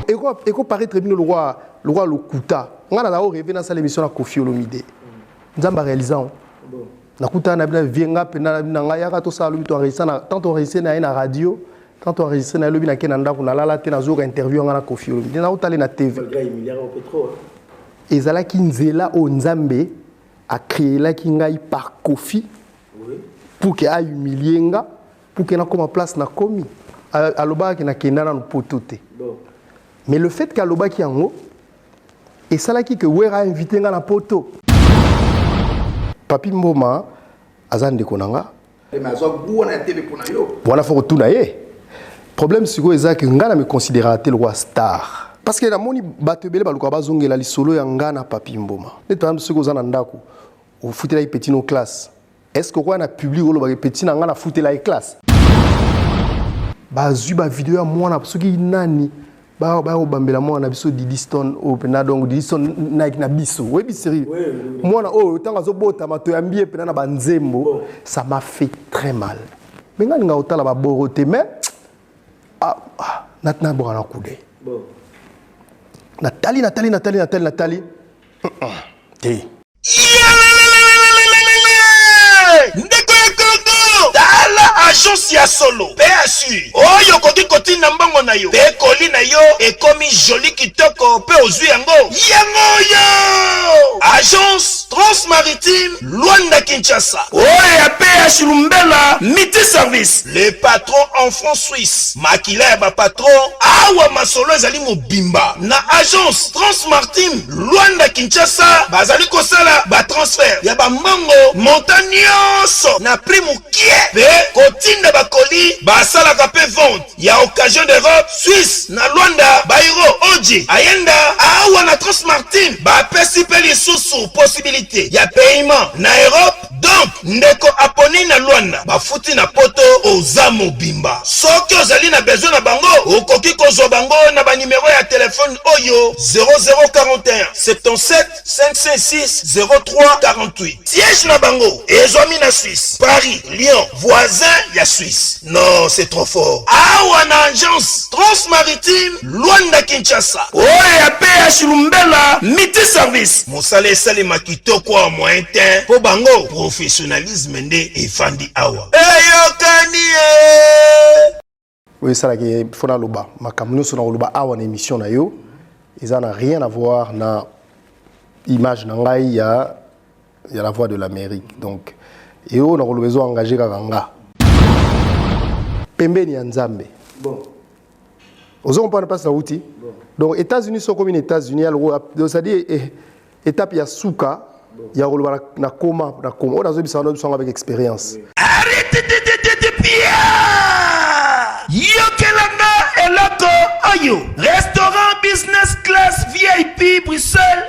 eko paraître très bien le roi Lokuta. On a rêvé dans cette émission à Kofi Olomide. Nous avons réalisé. Nakuta na bina vienga pena na ngaya to sa lubi to réussir na tant on réussir na radio tant on réussir na lubi na kenanda kuna lala te na zoka interview ngana Kofi Olomide na utale na TV ezala kinzela o nzambe a créé la kingai par Kofi pour que a humilier nga pour que na comme place na komi aloba ki na kenana no potote mais le fait qu'aloba ki yango et ça là qui que wera invité nga na poto Papi Mboma azande konanga voilà faut tout naie problème c'est que ezaki ngana me considérer tel roi star parce que la moni batebele baluka bazongela li solo ya ngana Papi Mboma neto ce que ozana ndako au foutela petit no classe est-ce que quoi na public olo ba petit na ngana foutela classe bazu ba vidéo ya mwana soki nani ba bambela mwana biso Didiston opena donc Didiston Nike na biso webi sérieux mwana tanga zo bota mato ya mbie pena na banzembo ça m'a fait très mal mais ngani nga otala ba borote mais natna bora kude Nathalie te agence ya solo PSU oyo koki kotinda mbongo na yo pe koli na yo ekomi joli kitoko pe ozwi yango yo agence transmaritime Luanda Kinshasa oyo ya PSU Lumbela Miti Service le patron en France Suisse makila ya ba patron awa masolo ezali mobimba na agence transmaritime Luanda Kinshasa bazali kosala ba transfert ya ba mbongo montagnioso na prix mukie pe kotinda bakoli basalaka pe vente ya occasion d'Europe Suisse na Luanda bairo oji ayenda awa na Transmartine bapesi pe lisusu possibilité ya paiement na Europe donc ndeko aponi na Luanda bafuti na poto oza mobimba soki ozali na besoin na bango okoki kozwa bango na ba numéro ya téléphone oyo 0041 77 556 03 48 siège na bango ezwami na Suisse Paris Lyon voisin ya Suisse. Non, c'est trop fort. Awa na agence transmaritime Luanda Kinshasa. Oya PH Lumbela Miti Service. Mosale sale makito kwa moyen po bango professionnalisme nde efandi awa. Eyokani oui ça là qui fona loba makamno sona loba awa na émission na yo ça n'a rien à voir na image na ngai ya la voix de l'Amérique donc et on a besoin engager kanga pembeni ya nzambe bon ozo pas na outil donc États-Unis sont comme les États-Unis alors ça dit étape ya suka ya roloba na koma on a besoin avec expérience arrête de yokelanga eloko oyo restaurant business class VIP Bruxelles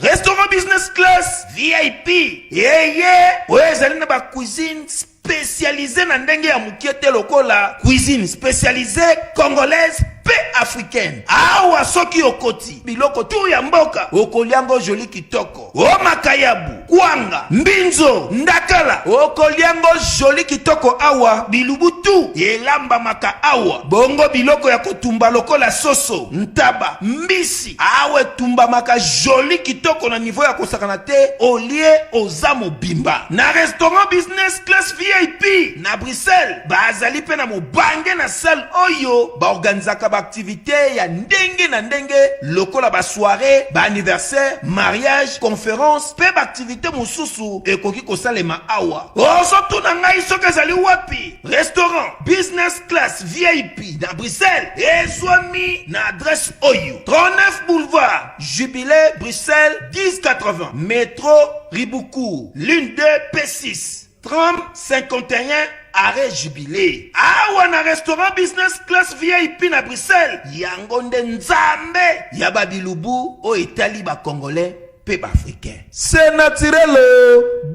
restaurant business class VIP ezali na ba cuisine spécialisée na ndenge ya mukiete lokola cuisine spécialisée congolaise pe africaine awa soki okoti biloko tu ya mboka okoliango joli kitoko o makayabu kwanga mbinzo ndakala okoliango joli kitoko awa bilubutu elamba maka awa bongo biloko ya kotumba lokola soso ntaba mbisi awe tumba maka joli kitoko na niveau ya kosakana te olie oza mobimba na restaurant business class VIP na Bruxelles bazali pe na mobange na salle oyo ba organizaka activité ya ndenge na ndenge lokola ba soirée ba anniversaire mariage conférence pe ba activité mususu ekoki kosalema awa ozo na ngai soki ezali wapi restaurant business class VIP na Bruxelles ezwami na adresse oyo 39 boulevard Jubilé Bruxelles 1080 métro Riboucourt l'une 2 P6 30 51 arrêt Jubilé awa na restaurant business class VIP na Bruxelles yango nde nzambe ya babilubu o etali ba congolais pe ba africain c'est naturel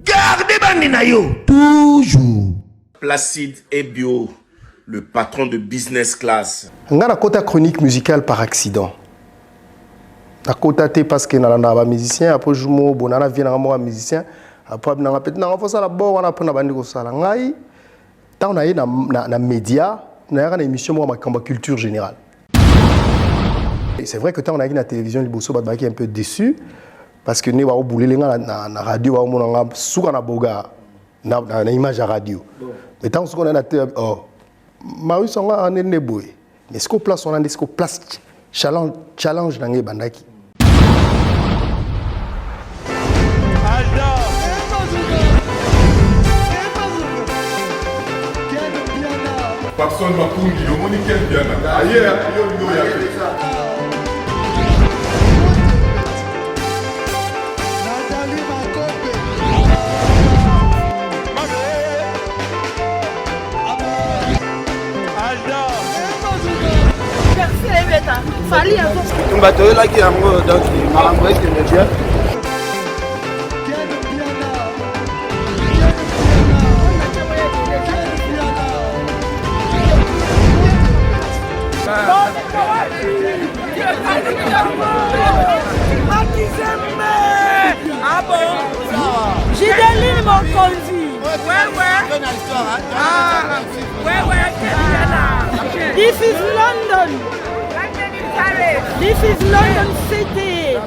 gardez bandi na yo toujours Placide et Bio le patron de business class ngana kota chronique musicale par accident na kota te parce que na ba musicien après jumo bonana vient na mo musicien après na peut na fa sala bo wana pona bandi ko sala ngai tant na na média na émission moi ma culture générale c'est vrai que quand on a vu la télévision, les bosso est un peu déçu parce que nous avons boulé na radio, on a souvent na boga na image à radio. Mais tant qu'on a na Marius on a un boy. Mais ce qu'on place on a ce qu'on place challenge dans les bandaki. Patson Mapungi, le monde est bien. Ailleurs, il y a Fali un peu. On va te là qui a un mot donc il qui me dit. Ah bon? J'ai des mon conduit. Ouais. Ah, ouais. This is London. This is London City.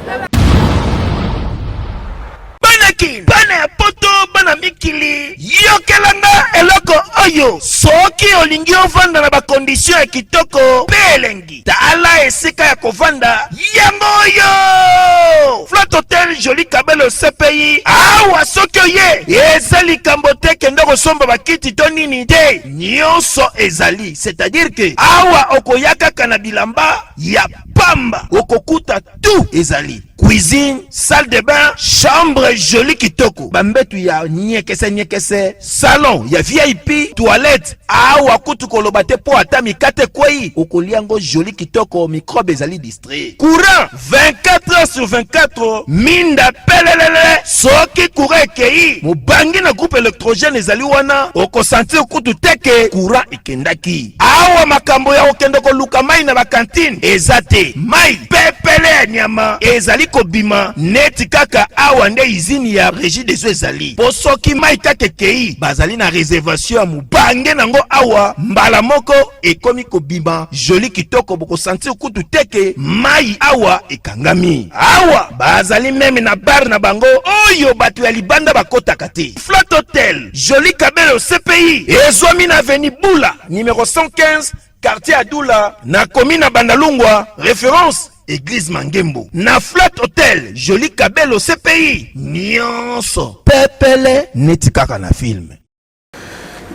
Banaki, bana poto, bana mikili. Yokelanga eloko oyo. Soki olingi ovanda na ba condition ya kitoko, belengi. Tala esika ya kovanda. Yango yo. Flat Hotel Joli Kabelo CPI. Awa soki oye. Ezali kambote kendo kosomba bakiti to nini te. Nyonso ezali. C'est-à-dire que awa okoyaka kana bilamba ya pamba. Okokuta tout ezali. Cuisine, salle de bain, chambre jolie kitoko. Bambetu ya nyekese, salon ya VIP, toilette. Awa kutu kolobate po ata mikate kwei. Okoliango jolie kitoko, microbe ezali distrait. Courant 24 heures sur 24. Minda pelelele. Soki courant kei. Mubangi na groupe électrogène ezali wana. Oko sentir kutu teke courant ikendaki. Awa makambo ya okendoko luka mai na bakantine. Ezate mai pepele nyama. Ezali kobima neti kaka awa nde izini ya régie des eaux ezali. Posoki mai kake kei bazali na réservation ya mubange nango awa mbala moko ekomi kobima joli kitoko boko sentir kutu teke mai awa ekangami. Awa bazali meme na bar na bango oyo batu ya libanda bakota kate. Flat Hotel Joli Kabelo CPI ezwami na avenue Bula numéro 115 quartier Adoula na commune na Bandalungwa. Référence Église Mangembo. Na Flat Hotel Joli Kabelo CPI nyonso pepele neti kaka na film.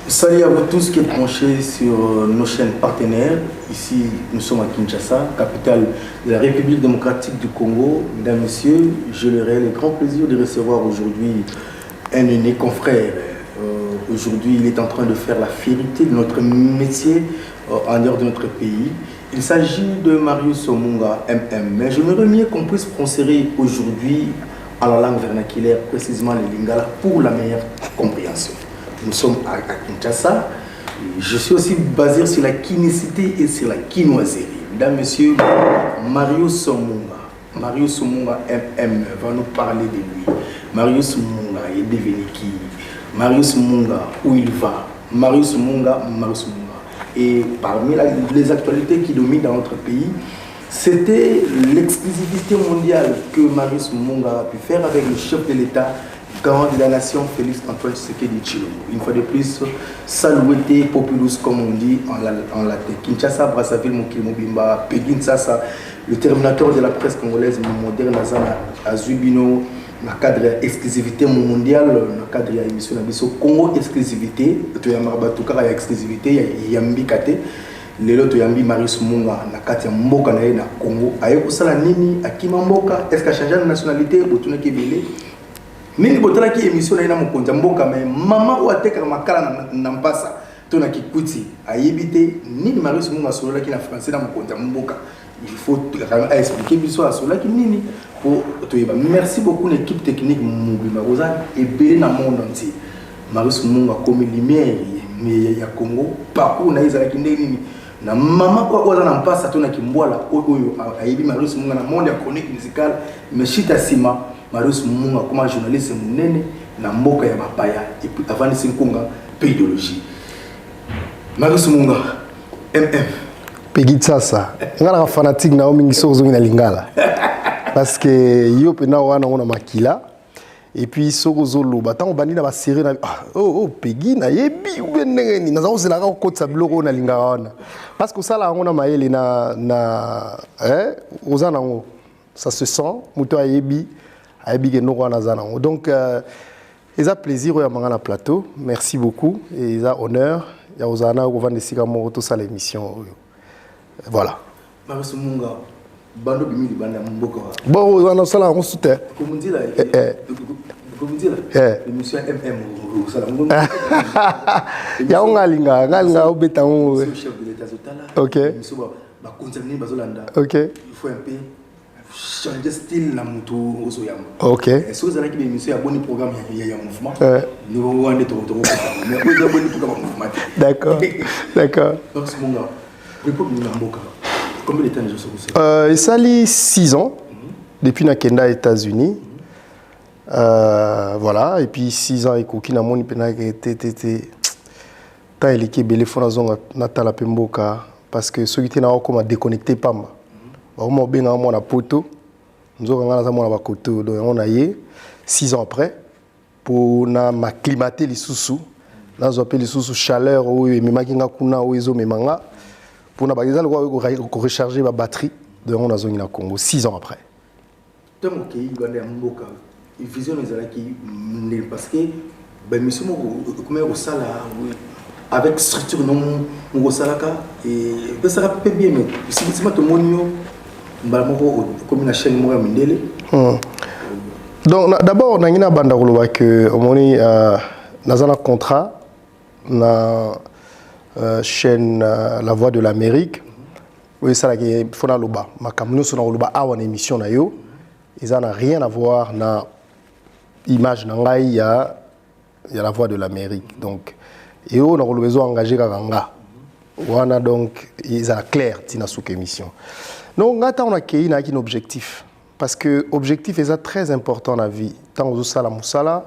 Salut à vous tous qui êtes branchés sur nos chaînes partenaires. Ici, nous sommes à Kinshasa, capitale de la République démocratique du Congo. Mesdames, Messieurs, je l'aurai le grand plaisir de recevoir aujourd'hui un aîné confrère. Aujourd'hui, il est en train de faire la fierté de notre métier en dehors de notre pays. Il s'agit de Marius Munga MM. Mais j'aimerais mieux qu'on puisse prononcer aujourd'hui à la langue vernaculaire, précisément le lingala, pour la meilleure compréhension. Nous sommes à Kinshasa. Je suis aussi basé sur la kinécité et sur la quinoiserie. Mesdames, Messieurs, Marius Munga. Marius Munga MM va nous parler de lui. Marius Munga est devenu qui? Marius Munga, où il va? Marius Munga. Et parmi les actualités qui dominent dans notre pays, c'était l'exclusivité mondiale que Marius Munga a pu faire avec le chef de l'État, garant de la nation, Félix Antoine Tshisekedi Tshilombo. Une fois de plus, salué populus comme on dit en latin. Kinshasa, Brazzaville, Mokili Mobimba, Pékin Sasa, le terminateur de la presse congolaise moderne, Azubino, dans le cadre d'exclusivité mondiale, dans le cadre de l'émission Congo exclusivité, il y a exclusivité, il y a Mbikate, les autres yambi Marius Munga, na kati ya mboka na ye na Congo, aye kusala nini, akima mboka, est-ce qu'a changé de nationalité, botuna kebele, nini botala ki émission na ye na mokonza mboka, mais maman ou ateka makala na mpasa, tona kikuti, ayebite, nini Marius Munga solo ki na français na mokonza mboka. Il faut expliquer l'histoire sur la nini pour toi. Merci beaucoup l'équipe technique Mugima Rosa et bien dans le monde entier. Marius Munga comme lumière mais il y a Congo parcours na izala kindeni na mama kwa na mpasa tona kimbwala oyo ayibi Marius Munga na monde ya chronique musicale mais chita sima Marius Munga comme journaliste munene na mboka ya bapaya et puis avant de s'inkonga pédologie. Marius Munga MM Peggy Tsasa. Je suis fanatique de Lingala. Parce que yo pena wana on a makila. Et puis Sorozolo, tant on banni na série oh Peggy na yebi benengeni na zawo zela ko kotsa bloko na Lingala. Parce que ça là on a maele na ozana ngo. Ça se sent muto ayebi ke no wana zana. Donc ils a plaisir ya manga na plateau. Merci beaucoup et ils a honneur ya ozana ko vendre sika mo to ça l'émission. Voilà. Merci Munga. Bando bimi di banda mboka. Bon, on a ça là, on soutient. Comme on dit là. Comme on dit là. L'émission MM ça là. Ya on ngalinga obeta on. Le chef de l'État Zotala. OK. Monsieur ba concerné bazolanda. OK. Il faut un peu changer style la moto oso yamba. OK. Si vous avez qui émission ya bon programme ya mouvement. Nous on est trop mais vous avez bon programme mouvement. D'accord. D'accord. Donc c'est mon gars. Repos ni mboka. Combien de temps déjà ça? Il s'allie 6 ans depuis Nakenda États-Unis. Voilà, et puis 6 ans et Koki na moni pena tétété. Ta eliki belé fona zonga natala pemboka parce que ceux qui étaient na comme déconnecté pas ma. Ba mo benga mo na poto. Nzoka ngana za mo na ba koto donc on a yé 6 ans après pour na m'acclimater les sous-sous. Là on appelle les sous-sous chaleur ou memaki kuna ou ezo memanga. Pour na bageza le recharger ma batterie de on a zone na Congo 6 ans après. Tant que Uganda ya mboka vision ezala ki parce que ba mission comme au sala avec structure non ngo salaka et ça sera peu bien mais si tu m'as monio mbala moko comme na chaîne mo mindele. Donc d'abord on a une banda koloba que omoni nazana contrat na chaîne La Voix de l'Amérique. Oui, ça là qui faut na loba. Ma kamino sona loba awa na émission na yo. Ils n'ont rien à voir na image na ngai ya La Voix de l'Amérique. Donc et on a besoin engagé kanga. Wana donc ils a clair tina sous émission. Donc ngata on a kei na un objectif parce que objectif est très important dans la vie. Tant aux sala musala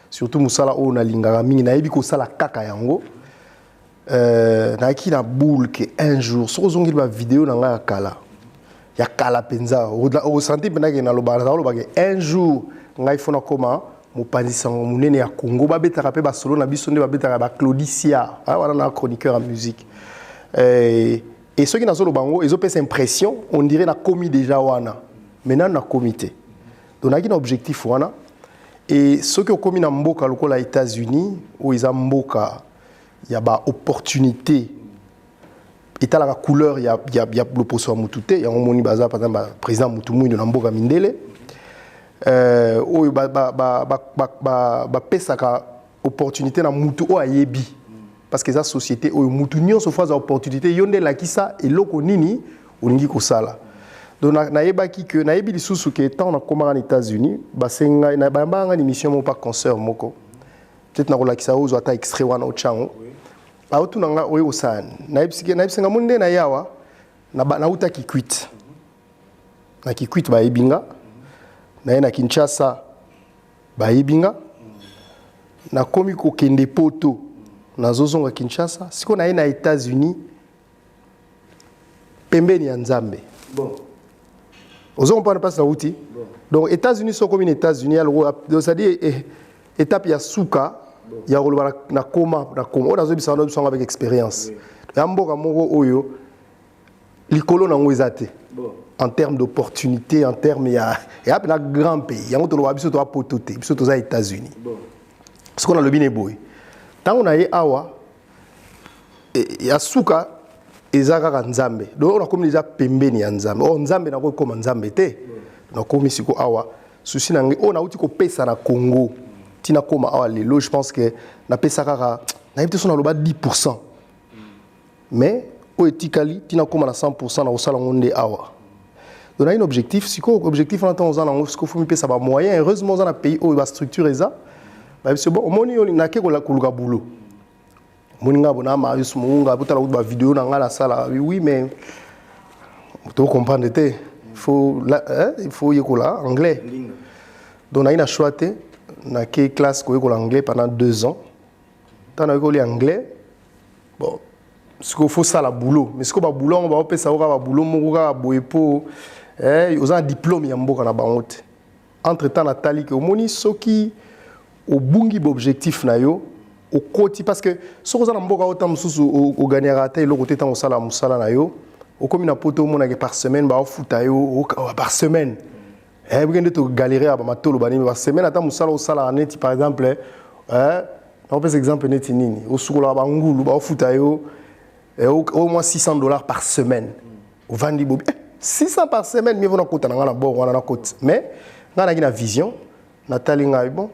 surtout musala on a lingara mingi na yebi ko sala kaka yango. Na ki na boule que un jour so zongi ba vidéo na nga kala ya kala penza o santi pena ke na loba ke un jour ngai fona koma mopanzi sango munene ya Congo ba betaka pe ba solo na biso nde ba betaka ba Claudicia wana na chroniqueur en musique et ceux qui na solo bango ils ont cette impression on dirait na commis déjà wana maintenant na comité donc na ki na objectif wana et ceux qui ont commis na mboka lokola États-Unis où ils ont mboka il y a ba opportunité et ta la couleur il y a l'opposition mutute il y a un moni baza par exemple président mutumu de mboka mindele o ba pesaka opportunité na mutu o ayebi parce que ça société o mutu nyon so fois opportunité yonde la kisa et loko nini olingi ko sala donc na yebaki que na yebi lisusu que tant na koma en États-Unis ba senga na ba mbanga ni mission mo pas concert moko peut-être na kola kisa ozo ata extrait wana ochango autu nanga oyo sana na ibisinga munde na yawa na uta kikwit na kikwit ba ibinga na Kinshasa ba ibinga na komi ko kende poto na zozonga Kinshasa siko na États-Unis pembeni ya Nzambe bon ozo on pas na uti bon. Donc États-Unis sont comme les États-Unis alors c'est-à-dire étape ya suka ya koloba na koma on a besoin avec expérience ya mboka moko oyo likolo na ngwezate en termes d'opportunités en termes ya na grand pays yango to loba biso to apotote biso to za États-Unis ce qu'on a le bien boy tant on a eu awa ya suka ezaka Nzambe donc on a comme déjà pembeni ya Nzambe Nzambe na ko comme Nzambe te na komi siko awa souci na ngi on a uti ko pesa na Congo tina koma awa lelo je pense que na pesa kaka na yebite so na loba 10% mais o etikali tina koma na 100% na osala ngonde awa donc na un objectif siko objectif en temps on a siko faut mi pesa ba moyen heureusement on a pays o ba structure eza ba c'est bon moni on na ke ko la kuluka boulot moni ngabo na ma yusu munga butala ba vidéo na ngala sala oui mais tu comprendre te il faut yekola anglais donc na ina choité na ke classe ko l'anglais pendant 2 ans tant na ko anglais bon ce qu'il faut ça la boulot mais ce que ba boulot on va opé ça ba boulot mon ga boyepo ils ont un diplôme ya mboka na bango te entre temps Nathalie que omoni soki au bungi objectif na yo au côté parce que ce que ça na mboka autant mususu au gagnera te le côté tant au sala musala na yo au comme na poto mona que par semaine ba futa yo par semaine vous avez de galérer à Bamatolo bani par semaine attends musala au sala net par exemple on peut exemple net nini au sukula ba ngulu ba futa yo au moins $600 par semaine au vandi bobi 600 par semaine mais vous na kota na bord wana na côte mais na na vision Nathalie ngai bon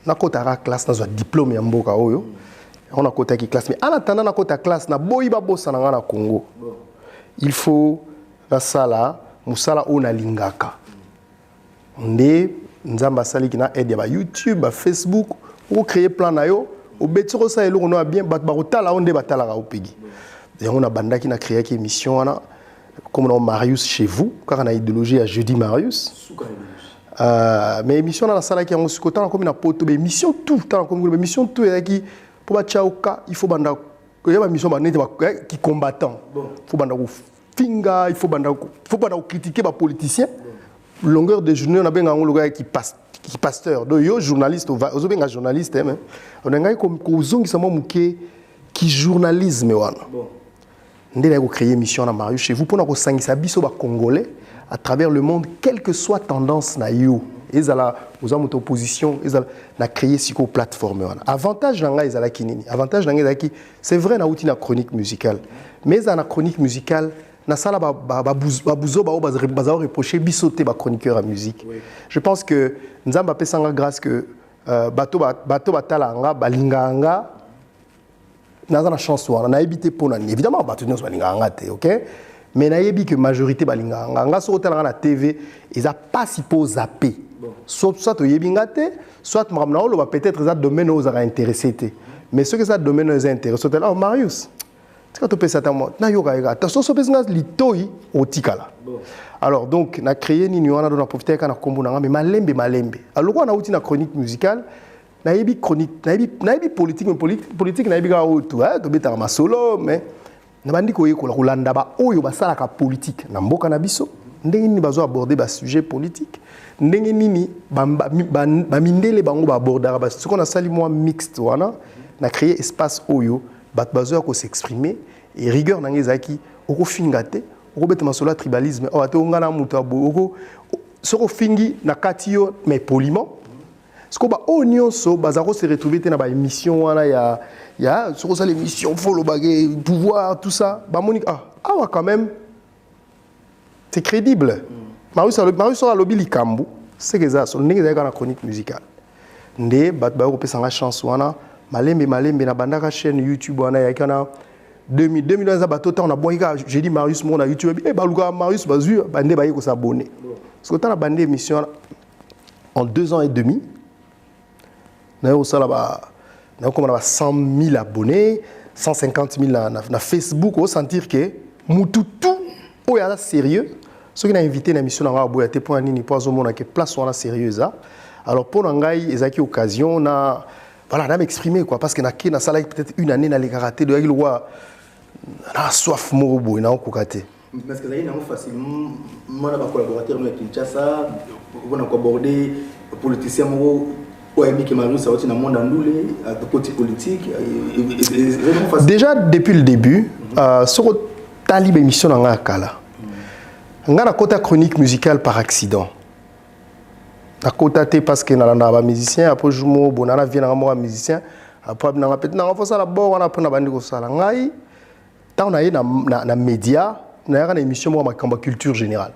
na kota ra classe na diplôme ya mboka oyo on a kota ki classe mais en attendant na kota classe na boyi ba bossa na na Congo il faut la sala musala ona lingaka nde nzamba sali ki na aide ba YouTube ba Facebook ou créer plan na yo au betiro ça elo no bien ba kotala onde batala ka opegi et on a banda qui na créé qui émission wana comme on Marius chez vous car on a idéologie à jeudi Marius mais émission dans la salle qui a aussi côté comme une poto émission tout temps comme émission tout et qui pour batchauka il faut banda il y a une mission qui combattant faut banda finga il faut banda critiquer les politiciens longueur de journée on a bien un gars qui pasteur donc yo journaliste aux bien journaliste hein on a gars comme kozongi sama muke qui journalisme wana ndé la créer émission na Marius chez vous pour na ko sangisa biso ba congolais à travers le monde quelle que soit tendance na yo ezala aux hommes opposition ezala na créer siko plateforme wana avantage na nga ezala kinini avantage na nga ezala ki c'est vrai na outil na chronique musicale mais na chronique musicale na sala babuzo ba reprocher bisoté ba chroniqueur à musique je pense que nzamba pesanga grâce que bato batala nga balinga nga na na chance wana na éviter pona évidemment bato nyonso balinga nga te OK mais na yebi que majorité balinga nga so tala na TV ils a pas si po zapper soit to yebi nga te soit mamna olo va peut-être ça domaine aux a intéressé te mais ce que ça domaine aux intéressé là Marius quand tu peux ça na yoga yoga ta so pesa litoi otikala alors donc na créer ni wana do na profiter kana kombo na mais malembe alors on a outil na chronique musicale na yebi chronique na yebi politique mais politique na yebi ga otu to beta ma solo mais na bandi ko yekola kolanda ba oyo basala ka politique na mboka na biso ndenge ni bazo aborder ba sujet politique ndenge nini ba mindele bango ba aborder ba ce qu'on a sali moi mixte wana na créer espace oyo bat bazo ko s'exprimer et rigueur na ngezaki oko fingate oko beta masolo tribalisme o ate ngana mutu abo oko soko fingi na katio mais poliment ce qu'on ba onion so bazako se retrouver na ba émission wana ya sur ça l'émission faut le baguer pouvoir tout ça ba monique quand même c'est crédible Marius sur la lobby likambu c'est que ça son ndenge za na chronique musicale ndé ba ko pesa nga chance wana malembe na bandaka chaîne YouTube wana ya kana 2000 za bato on a boyika j'ai dit Marius mon na YouTube et baluka Marius bazu bande ba ko s'abonner parce que tant bande émission en 2 ans et demi na ça là na comme on a 100 000 abonnés 150 000 na Facebook au sentir que mututu o ya sérieux ceux qui n'a invité na mission na boya te point nini pas au monde que place on a sérieuse alors pour ngai ezaki occasion na voilà na m'exprimer quoi parce que na sala peut-être une année na les karaté de roi na soif morobo na kokate parce que ça y est facilement moi na collaborateur na Kinshasa on a aborder politicien moro déjà depuis le début sur talib émission na ngakala ngana kota chronique musicale par accident na kota te parce que na ba musicien après jumo bonana vient na moi musicien après na peut na fa sala bon na pona bandi ko sala ngai ta on a na média na na émission moi ma culture générale.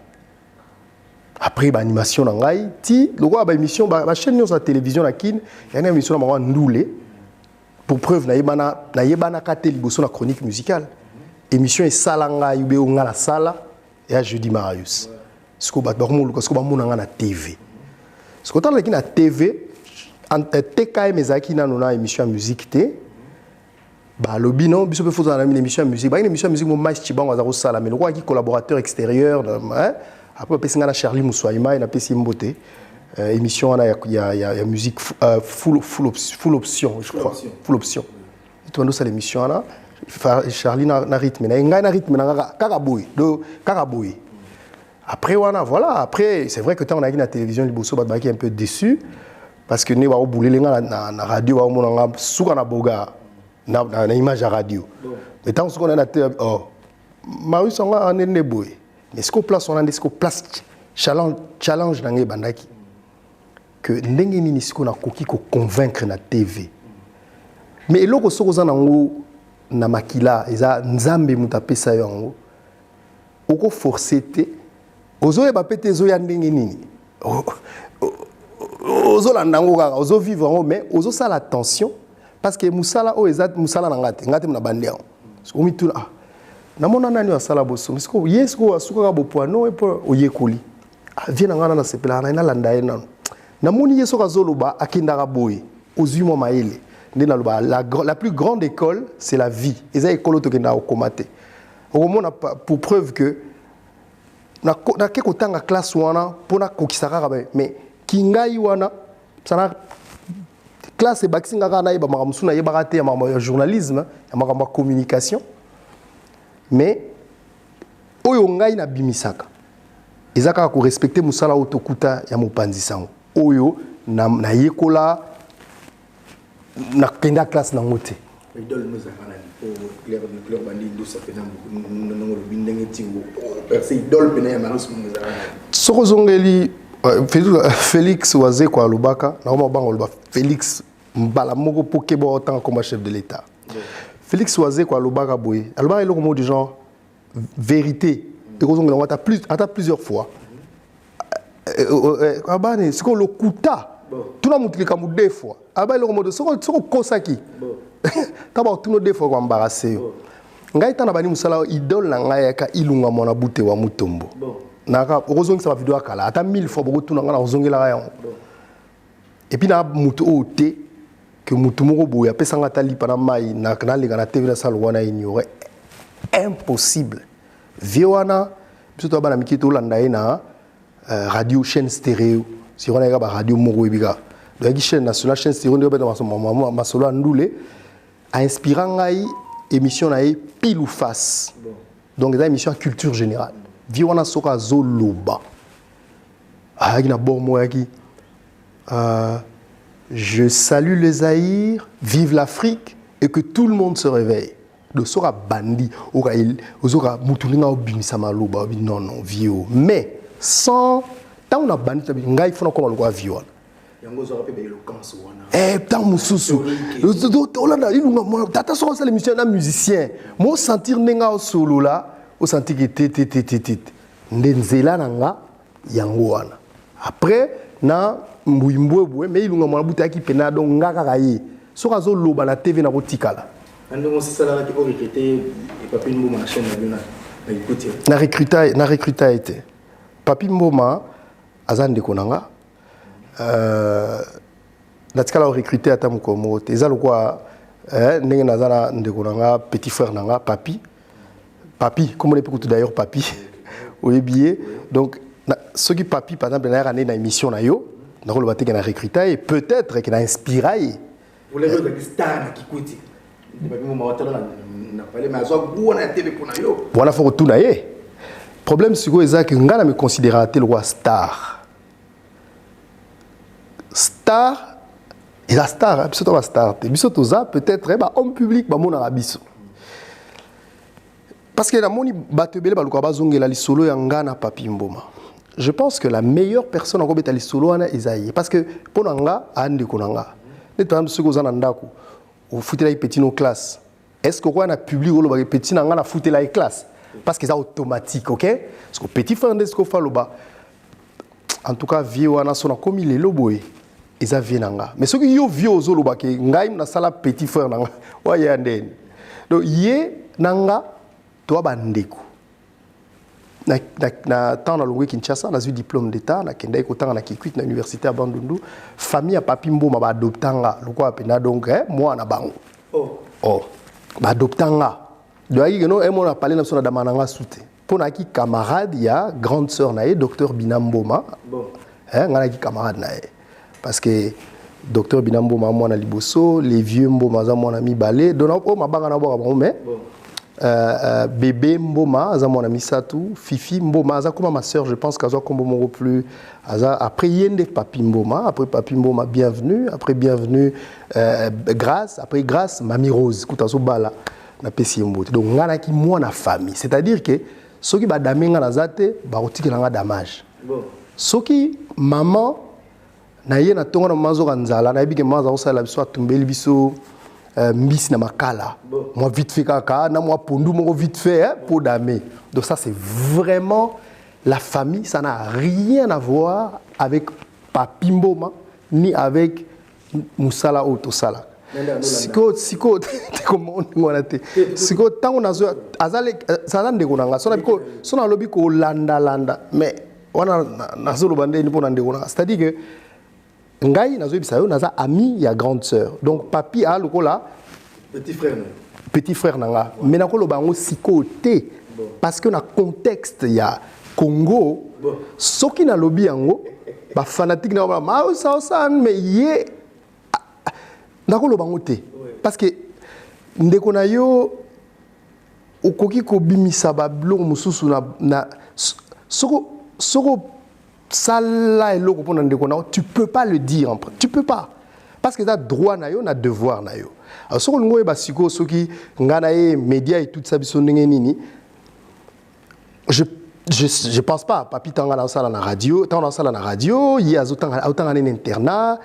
Après l'animation dans ngai ti le roi ba émission ba chaîne news à télévision na kin ya na émission na mwa ndoulé pour preuve na yebana ka te liboso na chronique musicale émission et salanga yube nga la sala et à jeudi Marius ce ko ba ko mo ko ba mona nga na TV ce ko tala ki na TV en TKM ezaki na nona émission musique te ba lobi non biso pe faut na émission musique ba une émission musique mo match chibango za ko sala mais le roi qui collaborateur extérieur hein. Après, on a Charlie Moussoaima, il a fait une beauté. Émission, il y a musique full option, je crois. Full option. Et tout le monde, c'est l'émission là. Charlie na rythme na rythme na kakaboy. Après voilà, après c'est vrai que tant on a vu la télévision liboso ba un peu déçu parce que ne va bouler na radio va monanga suka na boga na image à radio. Mais tant qu'on a na Marie songa anene boy. Mais ce qu'on place on a ce qu'on place challenge na bandaki que ndenge nini siko na koki ko convaincre na TV. Mais eloko soko za nango na makila eza nzambe mutapesa yango oko forcer te ozo yeba pete zo ya ndenge nini ozo la ndango kaka ozo vivre en mais ozo sala attention parce que musala o eza musala na ngate na bandeo so mi tuna na mona nani wa sala boso misiko yesko asuka ka bopoano e po oyekoli viena ngana na sepela na landa ye nano na moni yeso ka zoloba akinda ka boy ozimo maele. La plus grande école, c'est la vie. Et ça, l'école qui est au comate. Au moins, pour preuve que na quelque classe wana pour na kokisaka mais kingai wana ça na classe boxing aka na iba makamsuna yeba te ya journalisme ya communication mais oyo ngai na bimisaka ezaka ko respecter musala otokuta ya mopanzi sango oyo na yekola na kenda classe na ngote idole nous a kana pour clair bandi do ça fait na bindenge tingo perce idole pena ya marus nous a soko zongeli Félix Oise kwa Lubaka na koma bango loba Félix mbala moko pokebo autant comme chef de l'état Félix Oise kwa Lubaka boy alba eloko mot du genre vérité et ko zongela ata plusieurs fois abane siko lokuta tout le monde qui a deux fois. Aba le mode soko kosaki. Taba tout le deux fois embarrassé. Ngai tana bani musala idole na ngai ka ilunga mona bute wa mutombo. Naka ozongi sa vidéo akala ata 1000 fois boko tuna ngana ozongela ya. Et puis na muto ote que mutu moko boya pesa ngata lipa na mai na linga na TV na sala wana ignorer impossible. Viwana biso to bana mikito landa ina radio chaîne stéréo. Si on a une radio moko ebiga donc chaîne nationale chaîne stéréo ndio beta masolo andule a inspiré ngai émission na pile ou face donc des émissions culture générale vi wana soka zoloba na bormo yaki je salue le Zaïre, vive l'Afrique et que tout le monde se réveille de sora bandi ozoka mutulinga obimisa maloba non vieux mais sans tant on a banni ngai fona comme le viol yango zo rapé éloquence wana tant mususu olanda ilunga tata so ça l'émission na musicien mo sentir nenga au solo là au sentir que t ndenzela nanga yango wana après na mbuimbwe mais ilunga mwana buta ki pena donc ngaka kaye so ka zo loba na TV na botikala ando c'est ça là qui recruter Papi Mboma na chaîne na écouter na recruter été Papi Mboma azande konanga natikala recruter ata mukomo te ezalo kwa ndenge nazana ndekonanga petit frère nanga papi comme on est beaucoup d'ailleurs papi oyebié donc ce qui papi par exemple na année na émission na yo na ko lobaté na recruter et peut-être que na inspiré vous les autres star qui écoute papi mo mawatala na parler mais azo buona TV kuna yo bona faut tout na ye problème c'est que ezaki ngana me considérer tel roi star et la star biso la star biso toza peut-être homme public ba mona rabiso parce que la moni batebele ba luka bazongela lisolo ya ngana Papi Mboma je pense que la meilleure personne encore beta lisolo wana Isaïe parce que pona nga andi konanga ne to am soko za na ndako au futela petit no classe est-ce que quoi na public o lo ba petit na nga na futela classe parce que c'est automatique OK parce que petit frère ndesco faloba en tout cas vieux wana sona comme il est loboé eza vienanga mais ce que yo vieux zoloba ke ngai na sala petit frère nanga wa yandeni donc ye nanga to bandeko na temps na longwe Kinshasa na eu diplôme d'état na kenda ko tanga na kikwit na université à Bandundu famille à Papi Mboma ba adoptanga loko apena donc moi na bango ba adoptanga donc ayi no e mo na parler na sona damananga soute pona ki camarade ya grande sœur na docteur Binamboma ngana ki camarade na parce que docteur Binambo Mamouana Liboso, les vieux Mboma Zamouana Mibale, donc oh ma banga na boka mais bébé Mboma Zamouana Misatou, Fifi Mboma Aza comme ma sœur, je pense qu'Aza comme mon plus après Yende Papi Mboma, après Papi Mboma bienvenue, après bienvenue grâce, après grâce Mamie Rose Koutazo Bala na pesi mbote. Donc ngana ki moi na famille, c'est-à-dire que ceux qui ba damenga na zate ba otiki nga damage. Bon. Ceux qui maman na ye na tonga na mazo kanzala na yebike mazo osala biso atumbeli biso mbisi na makala. Moi vite fait kaka na moi pondu moko vite fait hein, pour damer. Donc ça c'est vraiment la famille, ça n'a rien à voir avec Papi Mboma ni avec Moussala Otosala. Siko comment on a été siko tango nazo azale ça ndeko nanga sona biko sona lobi ko landa mais wana nazo lobande ni pona ndeko nanga c'est-à-dire que ngai nazo bisayo naza ami ya grande sœur donc papi a lokola petit frère nanga mais nakolo bango siko te parce que na contexte ya Congo soki na lobi yango ba fanatique na ba ma ça mais yé nakolo bango te parce que ndeko na yo okoki ko bimisa ba blongo mususu na soko sala eloko pona ndeko na tu peux pas le dire tu peux pas parce que ça droit na yo na devoir na yo alors soko ngo ba siko soki ngana ye média et tout ça biso ndenge nini je pense pas papi tanga na sala na radio yi azotanga autanga na internat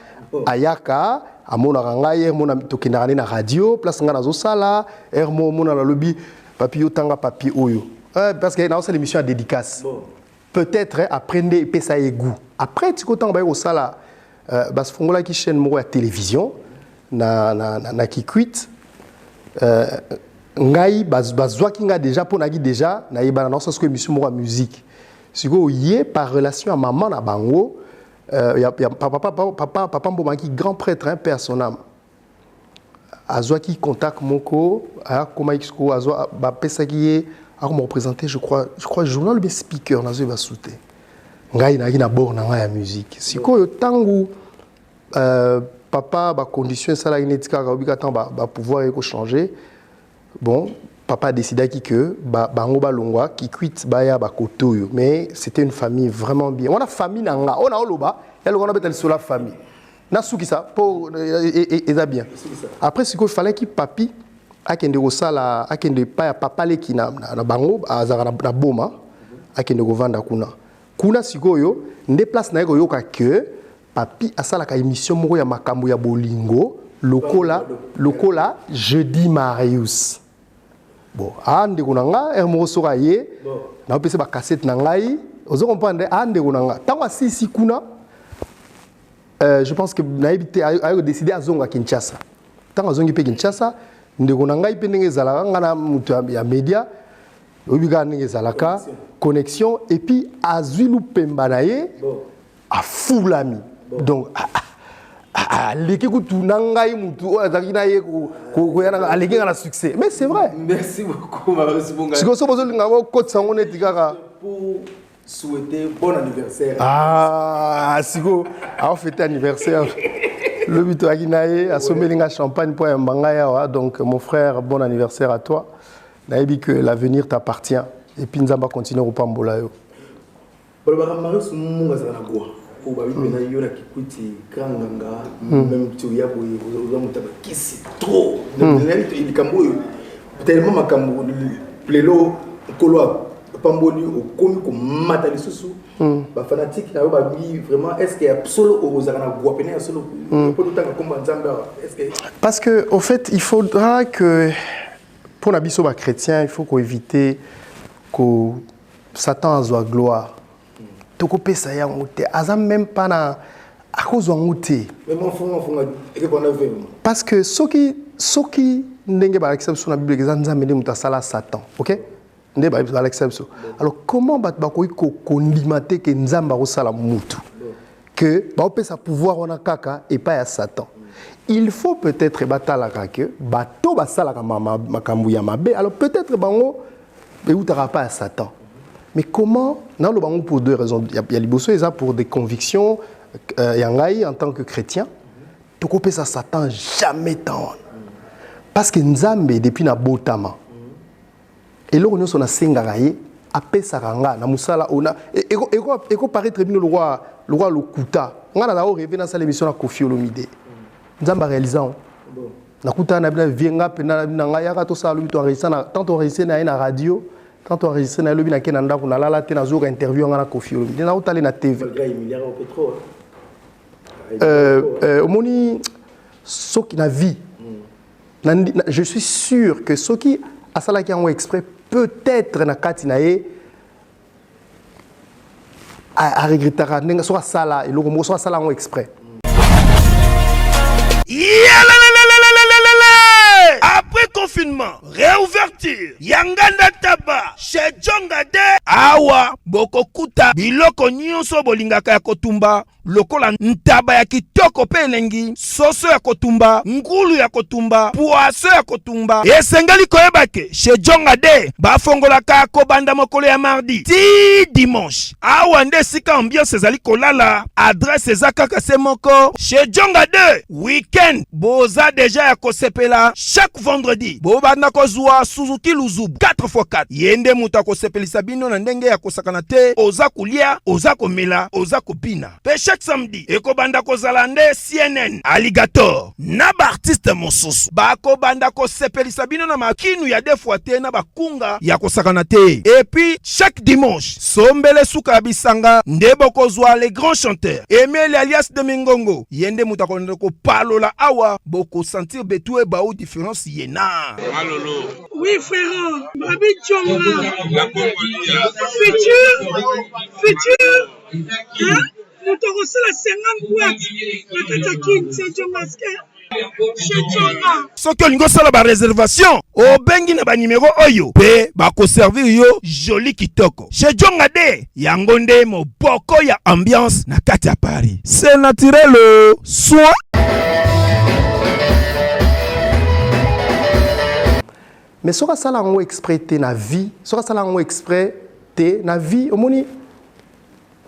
ayaka amona rangaye mona tokenda na radio place ngana zo sala ermo mona la lobby papi yotanga papi oyo parce que na osala émission à dédicace peut-être apprendre et ça goût après tu kotanga ba au sala bas fongola ki chaîne moko ya télévision na ki quit ngai bazwa kinga déjà pour nagi déjà na yeba na osala émission moko ya musique siko yé par relation à maman na bango y a papa Mboma qui grand prêtre hein, père son âme azwa qui contact moko a comment exco azwa ba pesa qui est a me représenter je crois journal bien speaker na zo ba souté ngai na bord na ngai ya musique siko yo tangu papa ba condition ça la inédika ka obika tant ba pouvoir ko changer bon papa a décidé que bango balongwa qui quitte baya ba kotoyo mais c'était une famille vraiment bien on a famille nanga on a oloba elle on a betel sur la famille na suki ça pour et ça bien après ce qu'il fallait qu'il papi akende ko sala akende pa papa le ki na bango azara na boma akende ko vanda kuna sikoyo nde place na ko yoka que papi asala ka émission moko ya makambo ya bolingo lokola jeudi Marius. Bon, ande kunanga ermo soka ye na pese ba cassette na ngai ozo comprendre ande kunanga tango sisi kuna je pense que na ebité a décidé à zonga Kinshasa tango zongi pe Kinshasa ndeko na ngai pe ndenge zalaka ngana mutu ya media obika ndenge zalaka connexion et puis azwi lupemba na ye a fulami donc aleki kutuna ngai mutu azaki na ye ko yana aleki na succès mais c'est vrai merci beaucoup Marius Bunga siko so bozo linga ko sango neti kaka pour souhaiter bon anniversaire siko a fêté anniversaire le bito akinaye a somelinga champagne pour mbanga ya donc mon frère bon anniversaire à toi nayebi que l'avenir t'appartient et puis nzamba continue au pambola yo bala Marius Bunga za na kwa pour babi pena yona kikuti kanganga même tu ya boye oza mutaba kisi trop il kambo tellement makambo plelo kolo pamboni au komi ko mata lisusu ba fanatique na ba bi vraiment est-ce que absolu oza na gwa pena solo pour tout temps comme nzamba est-ce que parce que au fait il faudra que pour la biso ba chrétien il faut qu'on éviter que Satan azwa gloire toko pesa ya ngote azam même pas na akozwa ngote mais mon fond et qu'on a vu parce que soki ndenge ba acception na bible ezanza mende mutasala Satan OK ndenge ba acception alors comment ba koyi ko kondimate que nzamba ko sala mutu que ba pesa pouvoir on a kaka et pas ya Satan il faut peut-être batala que bato ba sala ka makambu ya mabe alors peut-être bango be utara pas à Satan. Mais comment? Non, le bango pour deux raisons. Il y a liboso et ça pour des convictions yangai en tant que chrétien. toko ça Satan jamais tant parce que nzambe depuis na botama et là on a sengaraye apesa ranga na musala ona eko paraître bien le roi Lokuta ngana na rêvé dans sa émission na Kofi Olomide nzamba réalisant nakuta na bien vienga pena na ngaya ka to sa lubi to enregistrer na tant enregistrer na radio tant enregistrer na lobi na kenanda kuna lala te na zo interview ngana Kofi Olomide na utale na TV omoni soki na vie je suis sûr que soki asala ki en exprès peut-être na kati na ye a regrettera nenga so sala eloko mo so sala en exprès. Après confinement, réouverture, Yanganda Taba, chez Djongade, Awa, Bokokuta, Biloko Nyonso Bolingaka ya Kotumba, lokola ntaba ya kitoko pe elengi, soso ya kotumba, ngulu ya kotumba, poaso ya kotumba. Esengali koyebake, chez Djongade, bafongolaka kobanda mokolo ya mardi, ti dimanche. Awa nde sika ambiance ezali kolala, adresse ezaka se moko, chez Djongade, weekend, boza deja ya kosepela, chaque vendredi, bobanda kozwa Suzuki Luzubu 4x4. Yende muta kosepelisa bino na ndenge ya kosakana te, oza kulia, oza komela, oza kopina. Pe chaque samedi, ekobanda kozala nde CNN, Alligator, na ba artiste mosusu. Bako banda kosepelisa bino na makinu ya defwa te na bakunga ya kosakana te. Et puis chaque dimanche, sombele suka bisanga, nde bokozwa les grands chanteurs. Emile alias de Mingongo, yende muta ko palola awa, boko sentir betue ba ou différence yena. Malolo. Oui, frère. Babi Tchonga. La Congolia. Futur. Hein? Nous t'avons la 50 boîtes. La Katakine, c'est Djongaske. Soki olingo sala ba réservation obengi na ba numéro oyo pe ba ko servir yo joli kitoko chez Djongade yango nde moboko ya ambiance na kati ya Paris. C'est naturel soit mais soka sala ngo exprès te na vie soka sala ngo exprès te na vie omoni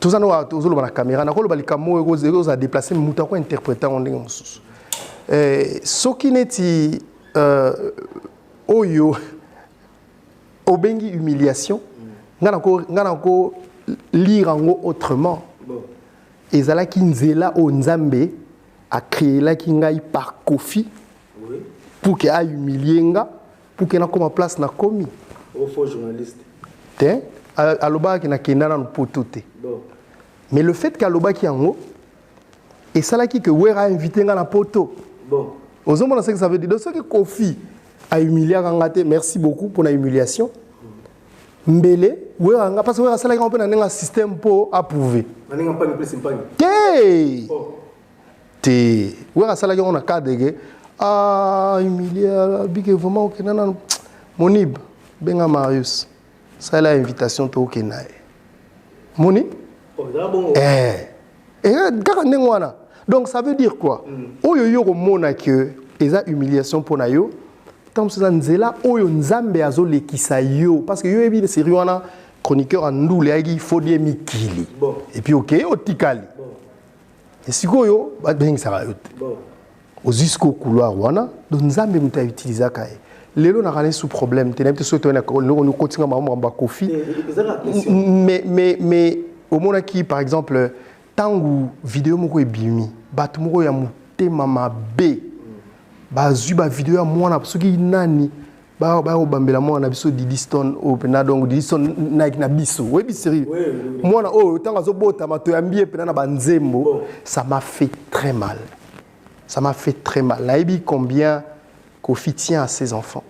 tozano tozolo na caméra na kolo balikamo ego za déplacer muta ko interpréter ndenge mosusu soki neti oyo obengi humiliation ngana ko lire ngo autrement ezalaki nzela o nzambe a créé la ki ngai par Kofi pour que a humilier nga pour que na koma place na komi au faux journaliste te aloba ki na kendana no potote mais le fait qu'aloba ki yango et ça là qui que Wera a invité nga na poto bon aux hommes on sait que ça veut dire de ce que Kofi a humilié ngate merci beaucoup pour la humiliation mbele Wera nga parce que Wera ça là on peut na système pour approuver na nga pas plus simpani te Wera ça là on a cadre ah humilié big vraiment que nana monib benga Marius ça là invitation to kenae moni donc ça veut dire quoi oyo yo komona que eza humiliation pour na yo tant ça nzela oyo nzambe azolekisa yo parce que yo ebi de sérieux wana chroniqueur en ndule agi fodie mikili et puis OK otikali et sikoyo ba bengi ça yo au jusqu'au couloir wana donc nzambe muta utiliser ka lelo na kana sous problème tenait surtout na nous continue ma Kofi mais au moment qui par exemple tangu vidéo moko ebimi bato moko ya mutema mabe bazwi ba vidéo ya mwana soki nani ba obambela mwana biso Didiston opena donc Didiston na biso webi sérieux mwana oh tanga zo bota mato ya mbie pena na banzembo ça m'a fait très mal naibi combien Kofi tient à ses enfants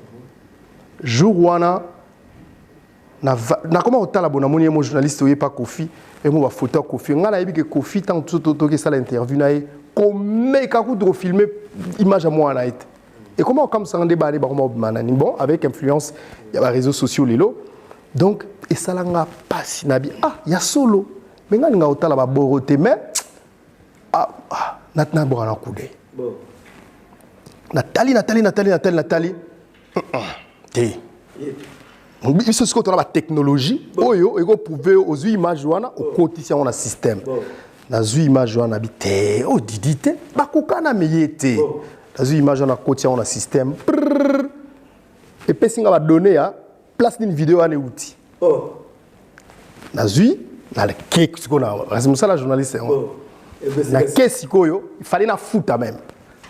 jour wana na comment otala bona moni mo journaliste oye pas Kofi et moi photo Kofi ngala yebi que Kofi tant tout que ça l'interview na comme ka ku filmer image à moi na été et comment comme ça ndé balé ba manani bon avec influence il y a les réseaux sociaux lelo donc et ça nga pas nabi ah ya solo mais nga otala ba boroté mais natna bora kude bon Nathalie té biso ce qu'on a la technologie oyo ego prouver aux images wana au quotidien on a système nazwi image wana bi te o didi te bakokana meye te nazwi image wana kotia on a système et puis singa ba donner ya place d'une vidéo ane outil nazwi na le cake sikona c'est la journaliste na caisse sikoyo il fallait na futa même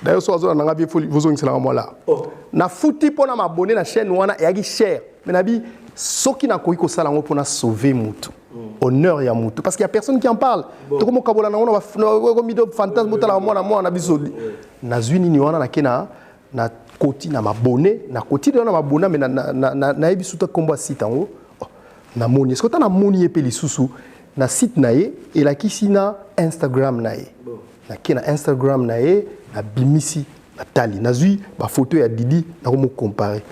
d'ailleurs so azo na ngabi vozo ngisela moi là na futi pona m'abonner na chaîne wana yaki cher mais nabi soki na koyi ko sala ngo pona sauver mutu honneur ya mutu parce qu'il y a personne qui en parle to comme kabola na ona ba mido fantasme mutala moi na biso nazwi nini wana na kena na koti na mabonné na koti de na mabona mais na ebisuta kombo site ngo na moni est-ce que tu na moni epeli lisusu na site na ye et la kisina Instagram na ye na kena Instagram na ye na bimisi na tali nazwi ba photo ya Didi na ko mo comparer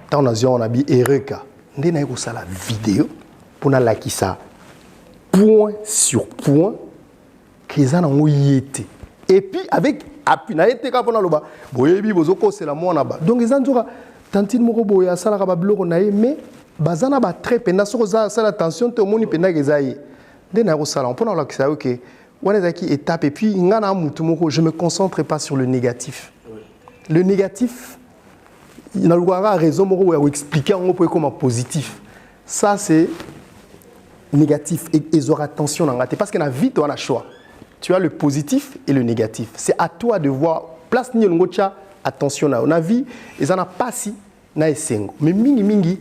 tant nazwi on a bi ereka ndé na ko sala vidéo pour na lakisa point sur point qu'ils en ont yété et puis avec appui na été ka pona loba boyebi bozoko c'est la mona ba donc ils en dura tantine moko boya sala ka ba bloko na ye mais bazana ba très pena so za sala attention te moni pena gezaye ndé na ko sala on pona lakisa OK on est qui étape et puis ngana mutu moko je me concentre pas sur le négatif le négatif il n'a pas raison pour expliquer en gros comment positif ça c'est négatif et ils auront attention dans la tête parce que la vie tu as un choix tu as le positif et le négatif c'est à toi de voir place ni ngocha attention na on a vie ils en a pas si na esengo mais mingi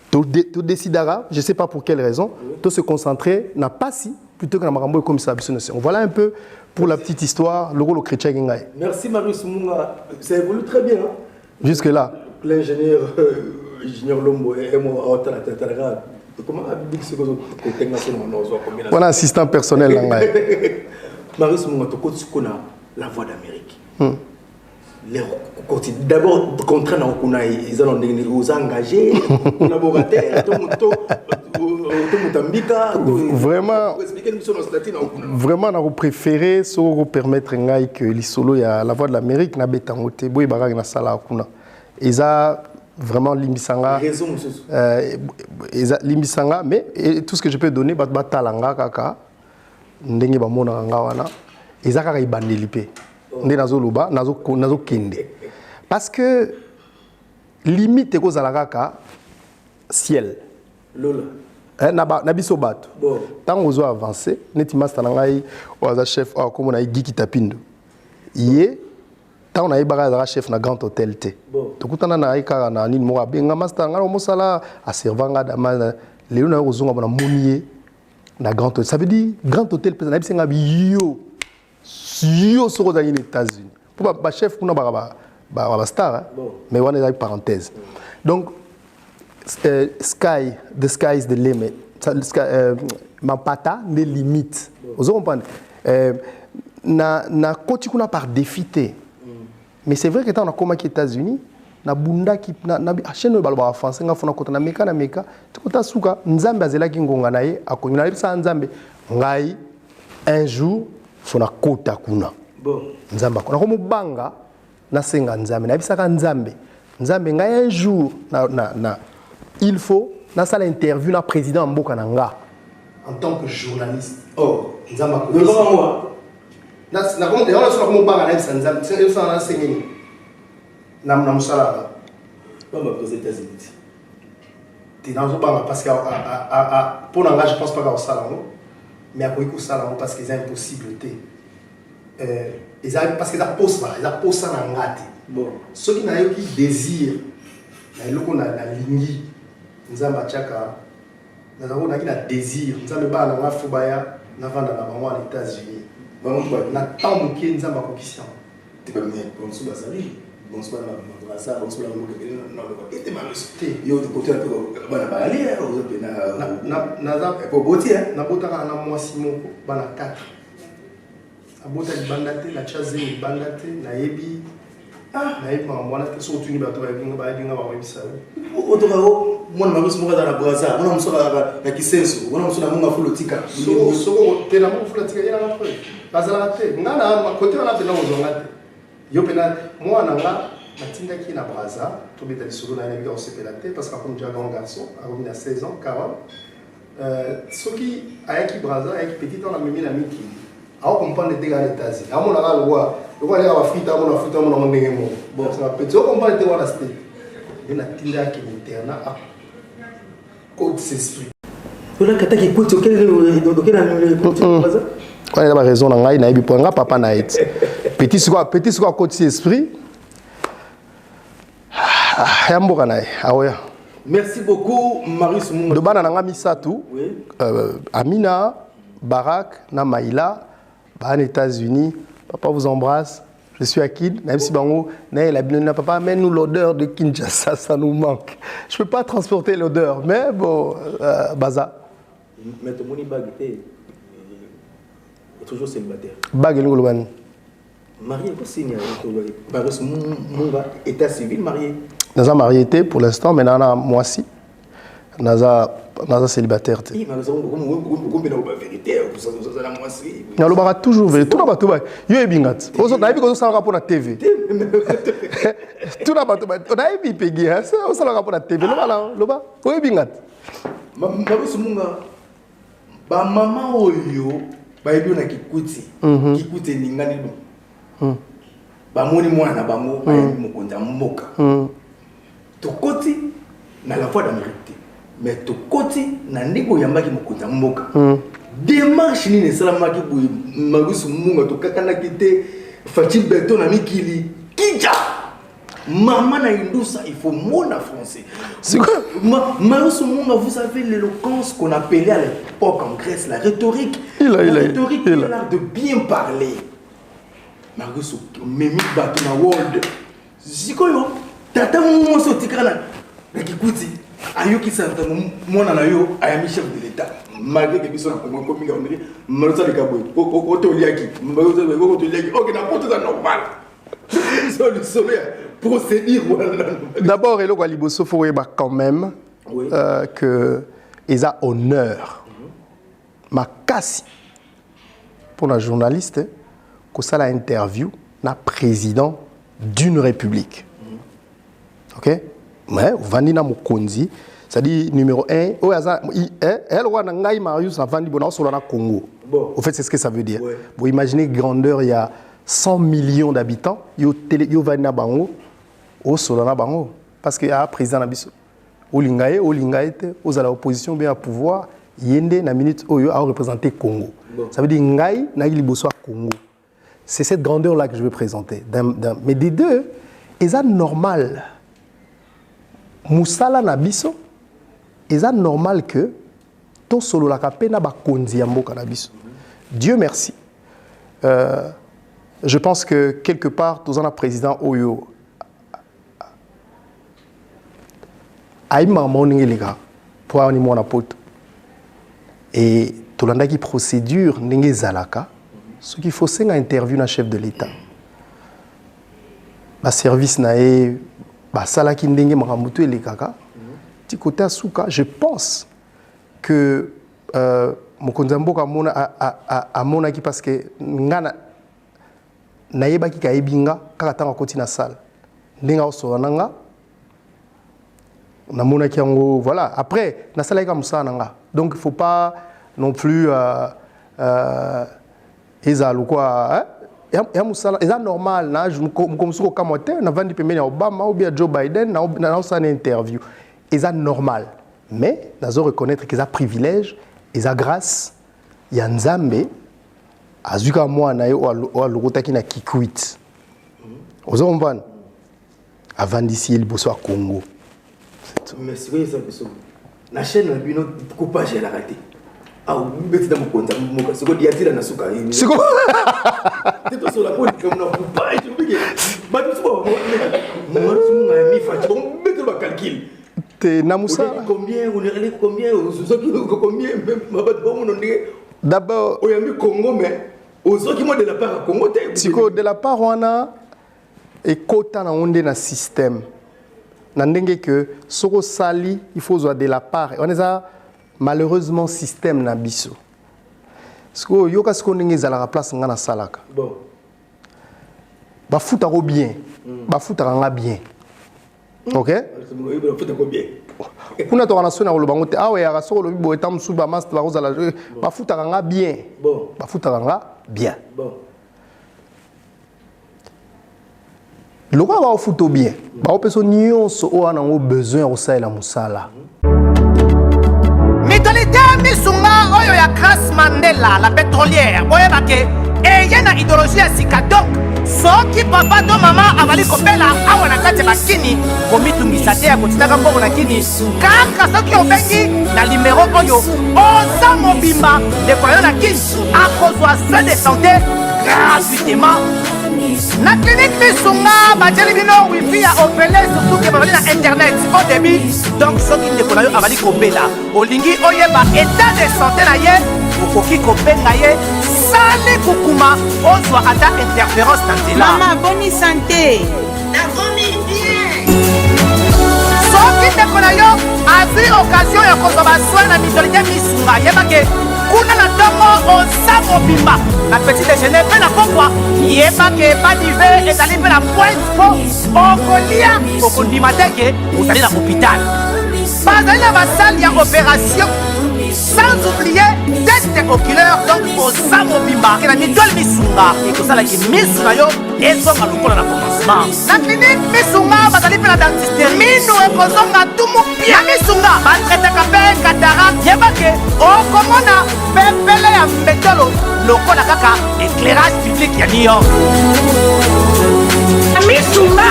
tu décideras je sais pas pour quelle raison de se concentrer n'a pas si plutôt que na makambo comme ça voilà un peu pour la petite histoire le rôle chrétien ngai. Merci Marius Munga, ça évolue très bien hein? Jusque là l'ingénieur Lombo et moi comment on a assistant personnel là. Marius Munga to kona la voix d'Amérique. D'abord contraint on a ils ont engagé collaborateurs vraiment on a préféré se permettre ngai que les solo ya la voix de l'Amérique na betangote boy barag na sala kuna eza vraiment limbisanga limbisanga mais tout ce que je peux donner batalanga kaka ndenge ba mona nga wana eza kaka ibandeli pe ndé nazo loba nazo kende parce que limite ko zala kaka ciel lola na biso bato tant ozo avancer neti master ngai oza chef comme on a Guy Kitapindo yé tant on a ibara chef na Grand Hôtel T to kutana na ikara na nini mo abenga master ngai mo sala a servanga dama lelo na ozonga bona monier na Grand Hôtel ça veut dire Grand Hôtel na bisenga yo sur aux États-Unis pour ba chef kuna ba star mais on est avec parenthèse donc the sky is the limit mapata ne limite vous comprenez na koti kuna par défité mais c'est vrai que tant on a comme aux États-Unis na bunda ki na chaîne balba français nga fona kota na meka tukota suka nzambe azela ki ngonga naye akonyina bisa nzambe ngai un jour fona kota kuna nzambe kuna ko mubanga na senga nzambe na bisaka nzambe ngai un jour na il faut na sala interview na président mboka nanga en tant que journaliste nzambe ko moi na comme de on so ko mubanga na bisa nzambe c'est ça na sengeni na musala pas aux États-Unis t'es dans banga parce que pour nanga je pense pas qu'au salon mais après ko salon parce que c'est impossibilité parce que ça pose ça na ngate bon ceux qui n'ont qui désir na eloko na lingi nzamba chaka na zabo na qui na désir nzamba ba na mafubaya na vanda na bango aux États-Unis bango na temps moké nzamba ko kisha tu peux me bonsoir bazali bonsoir na ça bonsoir na moké na le était malheureusement yo de côté bana ba aller na pour botier na botaka na mwasi moko bana 4 abota libandate na chaze libandate na yebi na yebi mwana te so tuni bato ba binga ba webisa otoko mwana mabisi moka za na braza mwana musola na kisenso mwana musola munga fulotika so te na munga fulotika yena na fo bazala te ngana makote wana pe na ozonga te yo pena mwana nga matinda ki na braza to beta lisolo na yebi osepela te parce que comme déjà grand garçon a remis à 16 ans Carole ceux qui ayaki braza ayaki petit dans la mimi na miki aho comprendre te ga États-Unis amona ga lwa lwa ya Afrika amona futa amona ndenge mo bon ça petit on comprendre te wana state bina tinda ki interna a code s'esprit ola kata ki kuti okela na kuti braza quand il a raison na ngai na ibi po nga papa na et petit quoi code s'esprit ya mboka na aoya. Merci beaucoup, Marius Munga. De bana nanga misatou, oui. Amina, Barak, Namaïla, en États-Unis. Papa vous embrasse. Je suis à Kin. Même si bango, la papa amène-nous l'odeur de Kinshasa, ça nous manque. Je peux pas transporter l'odeur, mais bon, baza. Mais ton moni bague est toujours célibataire. Bague est l'oulouane. Marié, quoi signe Marius Munga, état civil marié. Nous sommes mariés pour l'instant, mais nous sommes moisi. Nous sommes célibataires. Oui, mais nous sommes la vérité. Nous sommes moisi. Nous sommes toujours vérité. Tout le monde est bien. Bingat. Vous savez que nous sommes rapport à la TV. Tout le monde est bien. Nous sommes rapport à la TV. Nous sommes bien. Marius Munga, maman oyo, bayebi na kikuti. Kikuti ningani do. Bamoni mwana bango, bayebi mokonza mboka. Tokoti na la voie d'Amérique mais tokoti na ndeko yambaki mokonza mboka démarche ni nesalamaki boye Marius Munga tokakana kite Fachi Beto na mikili kija maman na indusa il faut mona français Marius Munga vous savez l'éloquence qu'on appelait à l'époque en Grèce la rhétorique la rhétorique c'est l'art de bien parler Marius memi bato na world zikoyo tata mmoso tikana na kikuti ayoki santa mona na yo ayami chef de l'état malgré que biso na Congo komi ga ondiri marosa le kaboy o to liaki marosa le ko to liaki ok na poto za normal solution procédure voilà d'abord elo kwa liboso faut yeba quand même que eza honneur makasi pour la journaliste ko sala interview na président d'une république. Ok? Mais Vandina Mokonzi, c'est-à-dire numéro 1, elle voit Nangai Marius à Vandi Bona sur le Congo. Au fait, c'est ce que ça veut dire. Ouais. Vous imaginez grandeur, il y a 100 millions d'habitants, il y a Vandina Bango, au Solana Bango. Parce qu'il y a un président Nabiso. Au Lingae, aux à l'opposition, bien à pouvoir, Yende, na minute, Oyo a représenté Congo. Ça veut dire Ngai, Nagili Bosso Congo. C'est cette grandeur-là que je veux présenter. Mais des deux, c'est normal. Moussala Nabiso, c'est normal que ton solo la capena ba konzi amboka Nabiso. Dieu merci. Je pense que quelque part, tous en a président Oyo. Aïma moninge les gars, pour avoir mon apôtre. Et tout le monde qui procédure n'enge zalaka. Ce qu'il faut, c'est une interview d'un chef de l'État. Le service nae, salaki ndenge makamutu et kaka. Ti côté asuka, je pense que mokonza mboka a monaki parce que ngana nayebaki ka ebinga kaka tanga koti na salle. Ndenga oso nanga na monaki yango voilà. Après na salle ka musana nanga. Donc il faut pas non plus ezalo quoi ya musala eza normal na comme suko kamote na vandi pembeni ya Obama ou bien Joe Biden na osana interview eza normal mais nazo reconnaître que ça privilège eza grâce ya Nzambe azuka mwana ye o lokotaki na Kikwit ozo comprendre avant d'ici liboso à Congo mais c'est quoi ça biso na chaîne na bino coupage la raté. Ah, vous êtes dans mon compte, c'est quoi dire na suka. C'est quoi? C'est tout sur la police comme on pas et tout bien. Bah tout ça, moi je me mis fait bon, mettez le calcul. T'es namusa. Combien on est combien combien même ma bête bon on est. D'abord, on a mis Congo mais aux autres qui moi de la part Congo Siko de la part wana et kota na onde na système. Na ndenge que soko sali, il faut soit de la part. On est ça malheureusement système na biso. Parce que yoka ce qu'on est à la place ngana salaka. Bon. Ba foutaro bien. Ba foutara nga bien. OK kuna to kana sona ko lobango te awe ya so lobi bo etam suba master ba kozala ba futaka nga bien ba futaka nga bien loko ba futo bien ba opeso nyonso o ana ngo besoin o saela musala Mitolite misunga oyo ya Grace Mandela la pétrolière boye bake eye na idéologie ya sika donc soki papa to mama avali kopela awa na kati bakini komitungisa te ya kotinaka mbongo na kini kaka soki obengi na limero oyo oza mobimba ndeko na yo na kini akozwa soin de santé gratuitement na clinique misunga bajeli bino wifi ya opele surtout ke bazali na internet au début donc soki ndeko na yo avali kopela olingi oyeba état de santé na ye okoki kobenga ye sali kukuma ozwa ata interférence na nzela Maman, bonne santé. soki ndeko na yo azwi occasion ya kozwa baswin na mitolite misunga yebake kuna na ntongo oza mobimba na petit déjeuner mpe na pokwa yebake badive ezali mpe na pointe po okolia okondima teke ozali na hôpital bazali na basale ya opération sans oublier test oculaire donc oza mobimba ke na mitole misunga ekosalaki misu na yo ezonga lokola na commencement na clinique misunga bazali mpe na dentiste minu ekozonga tumu pia misunga batretaka mpe katarak yebake okomona pepele ya mbetolo lokola kaka éclairage public ya New York misunga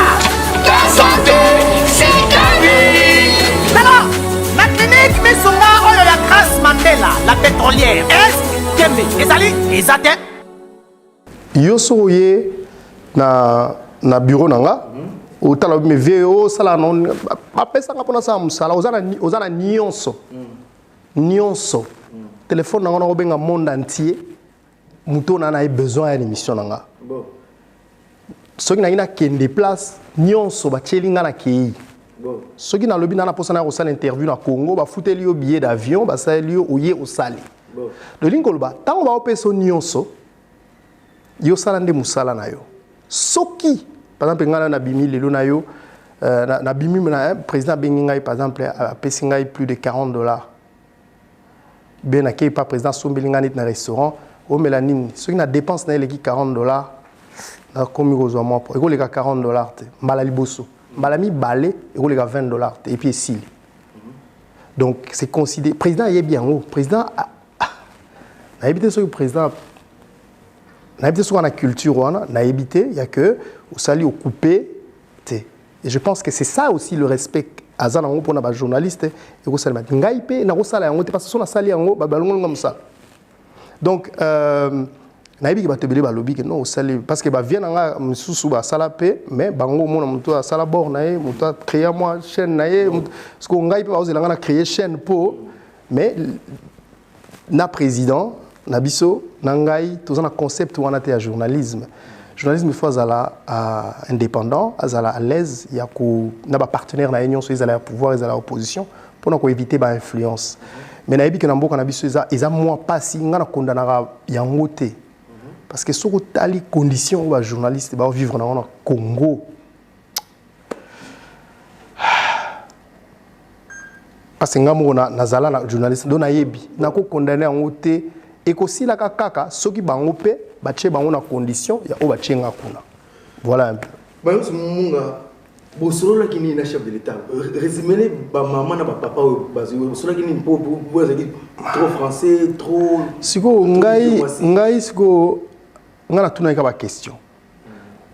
santé alors la clinique misunga oyo ya Grace Mandela la pétrolière est kembe ezali ezate yo so ye na bureau nanga otala me VO sala non apesa nga pona sa musala ozana nyonso nyonso téléphone nanga na benga monde entier muto na na besoin ya émission nanga soki na ina kende place nyonso ba chelinga na kei soki na lobi na posa na kosala interview na Congo ba futeli yo billet d'avion ba sali yo oye osali le lingoloba tango ba opeso nyonso yo sala nde musala na yo soki par exemple ngana na bimi lelo na yo na bimi na président bengi ngai par exemple a pesi ngai plus de $40 ben na pas président sombeli ngani na restaurant o melanine soki na dépense na eleki $40 na komi kozwa moi pour ekoleka $40 te mbala liboso mbala mi balé ekoleka $20 te et puis esili donc c'est considéré président yebi yango président na ebité soki président na ebité soki na culture wana na ebité il y a que au sali au coupé te et je pense que c'est ça aussi le respect azana ngo pona ba journaliste et ko sali ngai pe na ko sala yango te parce que so na sali yango ba balongo ngam ça donc nayebi ba tebele ba lobby que non sali parce que ba vient nga msusu ba sala pe mais bango mona muto sala bord na ye muto créer moi chaîne na ye parce que ngai pe ba ozela na créer chaîne po mais na président na biso na ngai tozana concept wana te ya journalisme il faut azala indépendant azala à l'aise ya ko na ba partenaire na union so izala pouvoir izala opposition pour ko éviter ba influence mais nayebi que na mboka na biso eza moi pas nga na kondana yango te parce que soko tali condition ba journaliste ba vivre na Congo parce que ngamo na zala na journaliste do nayebi na ko condamner yango te et aussi la kaka soki bango pe bache bango na condition ya o bache nga kuna voilà un peu bayo munga bosolo la kini na chef de l'état résumé ba maman na ba papa bazo bosolo kini po trop français trop siko ngai siko ngana tuna ka ba question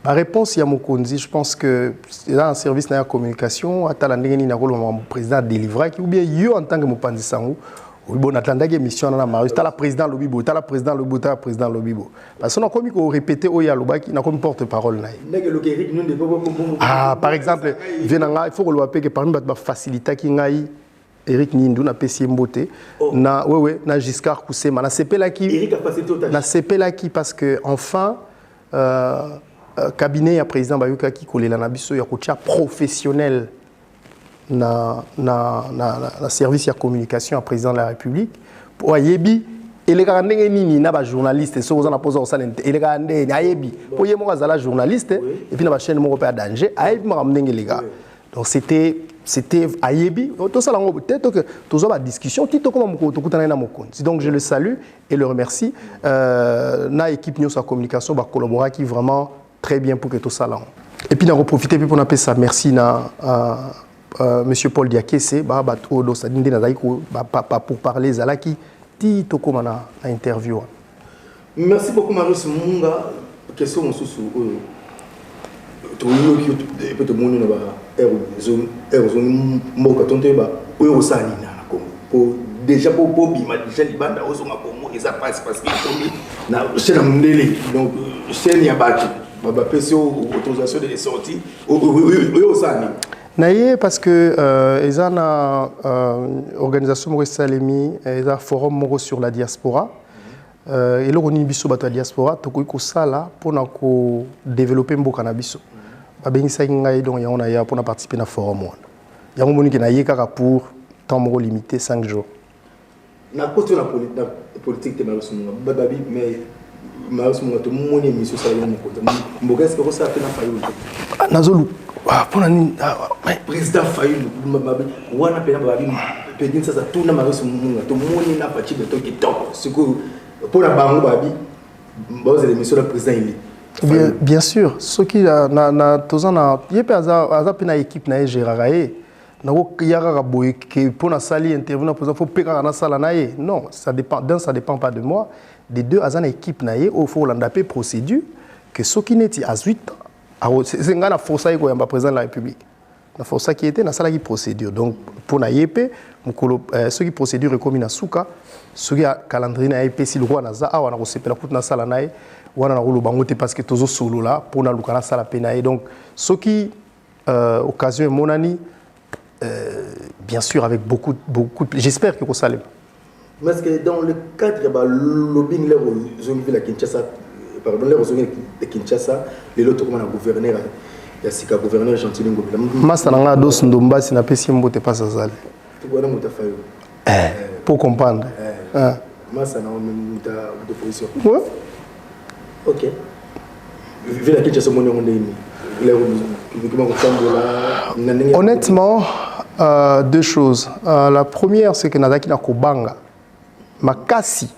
la réponse ya mokonzi je pense que dans un service na communication atala ndenge na rôle mon président délivrer ou bien yo en tant que mopanzi sango oui bon attendait émission na Marius t'as la président Lobibo t'as la président Lobibo t'as la président Lobibo parce qu'on a commis qu'on répéter au Yalobaki n'a comme porte-parole na par exemple il faut que le que parmi ba faciliter ki ngai Eric Nindu na pesi mbote na na Giscard Kousema na sepela ki Eric a passé total na sepela ki parce que enfin cabinet ya président Bayuka ki kolela na biso ya kotia professionnel na service de communication à président de la République pour yebi et les gars nini na ba journaliste so on a posé au salon et les gars ayebi pour yemo azala journaliste et puis na ba chaîne mo pe danger ayebi ma mnenge les gars Donc c'était ayebi tout ça peut-être que tous la discussion tito comme donc je le salue et le remercie na équipe nous sa communication va collaborer qui vraiment très bien pour que tout ça là et puis on profiter pour appeler ça merci na monsieur Paul Diakese ba odo ça dinde na pour parler zalaki tito comme na interview. Merci beaucoup Marius Munga question mususu tout le monde déjà pour déjà libanda ozonga komo eza passe parce que na chez mundele donc chez ya baki baba pesi autorisation de sortie osani naye parce que eza na organisation mo salemi eza forum mo sur la diaspora et le roni biso bato ya diaspora tokoki kosala mpona ko développer mboka na biso babengisaki ngai donc yango na ya mpona participer na forum wana yango moniki naye kaka pour temps moko limité 5 jours na côté la politique de Marius Munga bababi mais Marius Munga to moni émission ça yo moko mboka est-ce que ça fait na Fayulu nazolu mpona nini président Fayulu bababi wana pena bababi pedin ça tout na Marius Munga to moni na parti de to kitoko siko pour la bango babi boze l'émission le président il bien sûr ce qui na tozana yepe aza pena équipe na gérarae na yara boye que pour na sali intervenir pour faut peka na sala nae non ça dépend d'un ça dépend pas de moi des deux azana équipe nae au faut landaper procédure que ce qui neti à 8 c'est ngana força ko yamba président de la République na força qui était na sala qui procédure donc pour na yepe mukolo ce qui procédure comme na suka ce qui calendrier na yepe si le roi na za awa na ko sepela pour na sala nae wana na rolo bango te parce que tozo solo là pour na lukana sala penae donc ce qui occasion monani bien sûr avec beaucoup j'espère que ça l'est. Parce que dans le cadre de lobbying les zones de Kinshasa pardon les zones de Kinshasa les autres comme gouverneur ya sika gouverneur Gentilin Ngobila masa nanga dos ndomba sina pesi mbote pas ça zale tu vois muta fayo pour comprendre masa na muta de position ouais OK vu la Kinshasa mon on est honnêtement, deux choses. La première, c'est que Nadaki Nakobanga, Makasi,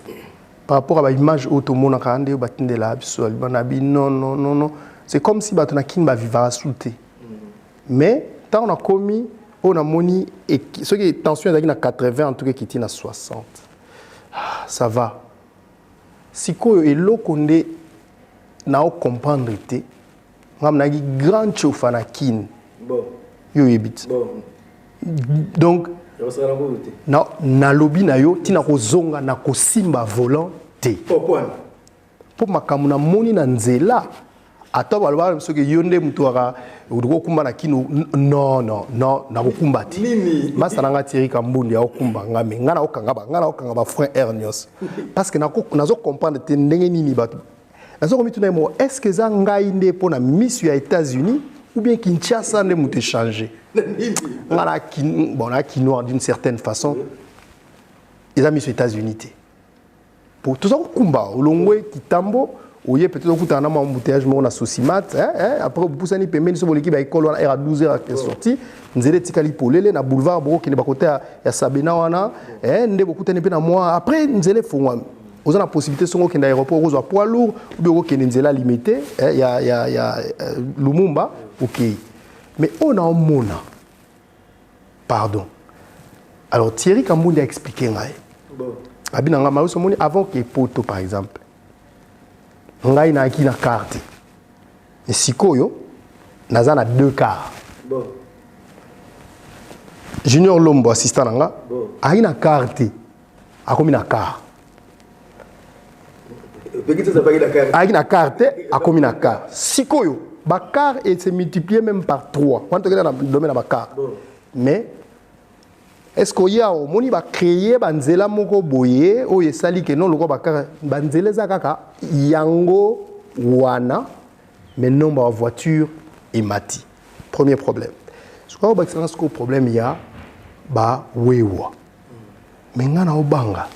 par rapport à l'image automone, non. C'est comme si Batonakin va vivre à souté. Mais, tant on a commis, on a moni, et ce qui est tension à 80, en tout cas qui tient à 60. Ça va. Si quoi est l'eau qu'on est, n'a comprendre été. Ngamnagi grand chofana kin bon yo yebit bon donc na lobby na yo tina ko zonga na ko simba volant te pour makamuna moni na nzela ata balba soki yonde mutwaka uko kumba na kino non na kokumba ti masana nga Thierry Kambundi ya okumba ngame ngana okanga ba frère Ernios parce que nazo comprendre te ndenge nini bato. Est-ce que ça a pour la mission aux États-Unis ou bien Kinshasa ne m'a changé? Bon, là, qui noir d'une certaine façon, ils ont mis aux États-Unis. Pour tout ça, combat, au long qui tambo, où il y a peut-être un embouteillage, mais on a souci mat. Après, vous poussez un peu, mais nous l'équipe à l'école, on a 12h qui est sorti. Nous avons dit que le boulevard, qui est à côté de Sabina, nous avons beaucoup de mois. Après, nous avons fait. Vous avez la possibilité de faire un aéroport aux poids lourds ou bien un limité. Il y a Lumumba, ok. Mais on a un mona. Pardon. Alors Thierry Kambundi a expliqué. Avant qu'il y ait Poto, par exemple, on a une carte. Et si Koyo, on a 2 quarts. Junior Lombo, assistant, a une carte. A combien de quarts? Avec la carte, a commis la carte. Si koyo, bakar et se multiplié même par 3. Quand on est dans le domaine de bakar. Mais est-ce qu'il y a au moni va créer banzela moko boye o yesali que non le bakar banzela zakaka yango wana mais nombre de voitures et mati. Premier problème. Ce qu'on a excellence que problème il y a ba wewa. Mais ngana obanga.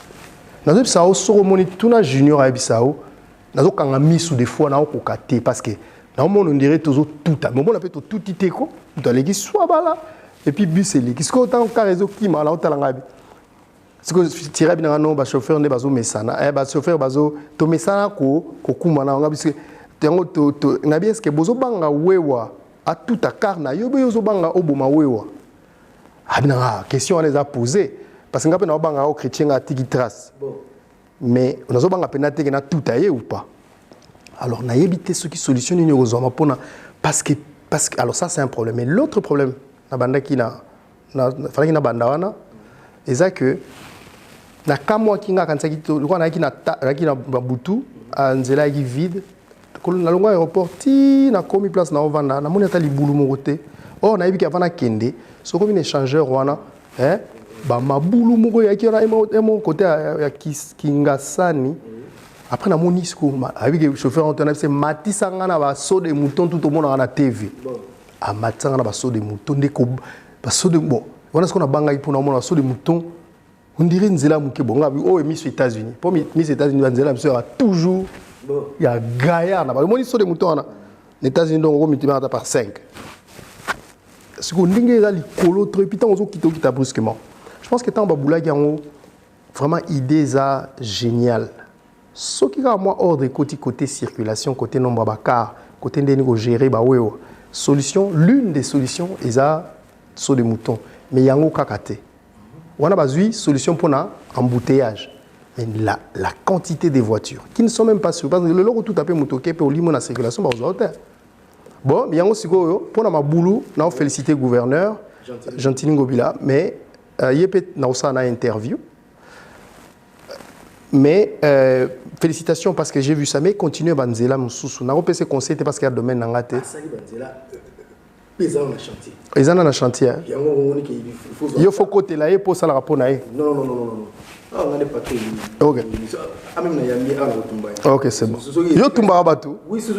Nazo bisao soko moni tuna junior a bisao nazo kanga misu des fois na okokate parce que na on dirait toujours tout mais on appelle tout iteko dans les soit là et puis bus est qui autant car réseau qui m'a là autant là ce que tirer bien non ba chauffeur ne bazo mesana ba chauffeur bazo to mesana ko kuma na nga parce que tengo to na bien ce que bozo banga wewa a tout à car na yo bozo banga oboma wewa abina question on les a posé parce que nga pe na banga au chrétien a tiki trace mais on a banga penate que na tout aillé ou pas alors na éviter ce qui solutionne une ozoma pona parce que alors ça c'est un problème mais l'autre problème na banda qui na fallait na banda wana eza que na kamwa kinga kanisa kito loko na kina butu anzela ki vide na longo aéroport ti na komi place na ovanda na moni ata libulu mokote oh na yebiki avana kende so comme un échangeur wana ba mabulu moko ya ki na emo côté ya Kingasani après na moni sko avec le chauffeur on c'est matisanga na ba saut de mouton tout au monde na TV a matanga na ba saut de mouton ndeko ba saut de bon wana sko na banga ipona mona saut de mouton on dirait nzela muke bonga oh Miss États-Unis pour Miss États-Unis nzela monsieur a toujours il y a gaillard na ba moni saut de mouton na États-Unis donc on mitima par 5 ce qu'on dingue là likolo trop puis tant on kita brusquement je pense que tant babula qui ont vraiment idée ça génial ce qui a moi ordre côté circulation côté nombre de car côté ndeni gérer ba wewo solution l'une des solutions est ça saut de mouton mais yango kakate on a besoin solution pour un embouteillage mais la quantité de voitures qui ne sont même pas sûres parce que le logo tout à fait motoké pour limon la circulation ba aux hôtels bon mais yango siko pour na mabulu na féliciter gouverneur Gentili Ngobila mais yepet na osa na interview mais félicitations parce que j'ai vu ça mais continuer banzela mususu na repese conseil parce qu'il y a domaine na ngate ils en ont un chantier il faut côté là et pour ça la rapport na non on a pas OK OK c'est bon yo tumba batu oui c'est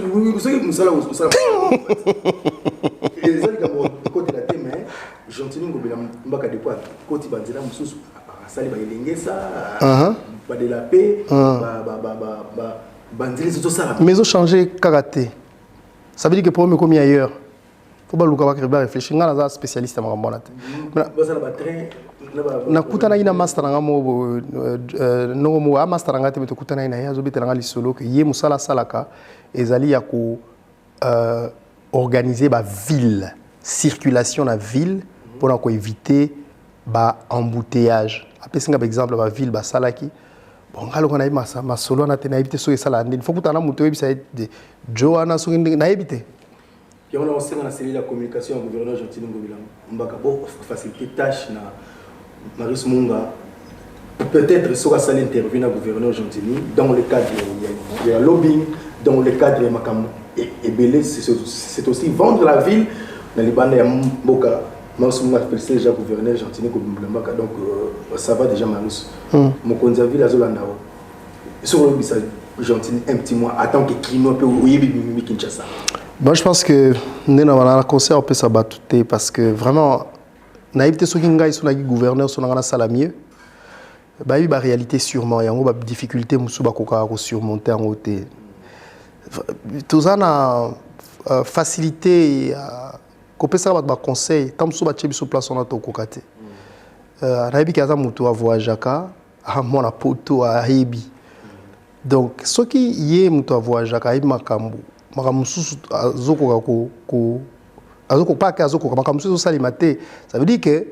musala et ça côté la thème Gentili Ngobila mbaka de quoi côté banzela mususu sali ba elengesa ba de la paix banzeli tout ça mais ils ont changé karaté ça veut dire que pour me comme ailleurs faut pas le réfléchir ngana za spécialiste ma mbona te na kutana ina master ngamo no mo a master ngate beto kutana ina yazo betela ngali solo que ye musala salaka ezali ya ko organiser ba ville circulation na ville pour ko éviter ba embouteillage après singa par exemple ba ville ba salaki bon ngalo kana ma solo na tena éviter so esala ndini faut kutana muto ebisa de Joanna so na éviter qui on a aussi dans la communication au gouverneur Gentili Ngobila mbaka bo faciliter tâche na Marius Munga peut-être sera ça l'interview na gouverneur Gentili dans le cadre de la lobbying dans le cadre de Makam et belé c'est aussi vendre la ville dans les bandes ya Mboka Marius Munga président déjà gouverneur Gentili Ngobila donc ça va déjà Marius mon conservé la Zolanda sur le bisa Gentili un petit mois attends que Kino peut oyebi Mimi Kinshasa. Moi, je pense que nous avons un concert, on peut s'abattre parce que vraiment, nous avons été sur le gouverneur, sur la salle mieux. Il y a eu la réalité sûrement, il y a eu des difficultés à surmonter en haut. Tout ça a facilité, on peut s'abattre un conseil, tant que nous avons sur place, on a tout côté. On a eu des gens à voyager, à mon poto, à Hebi. Donc, ce qui est à voyager, à Hebi Makambu. Ça veut dire que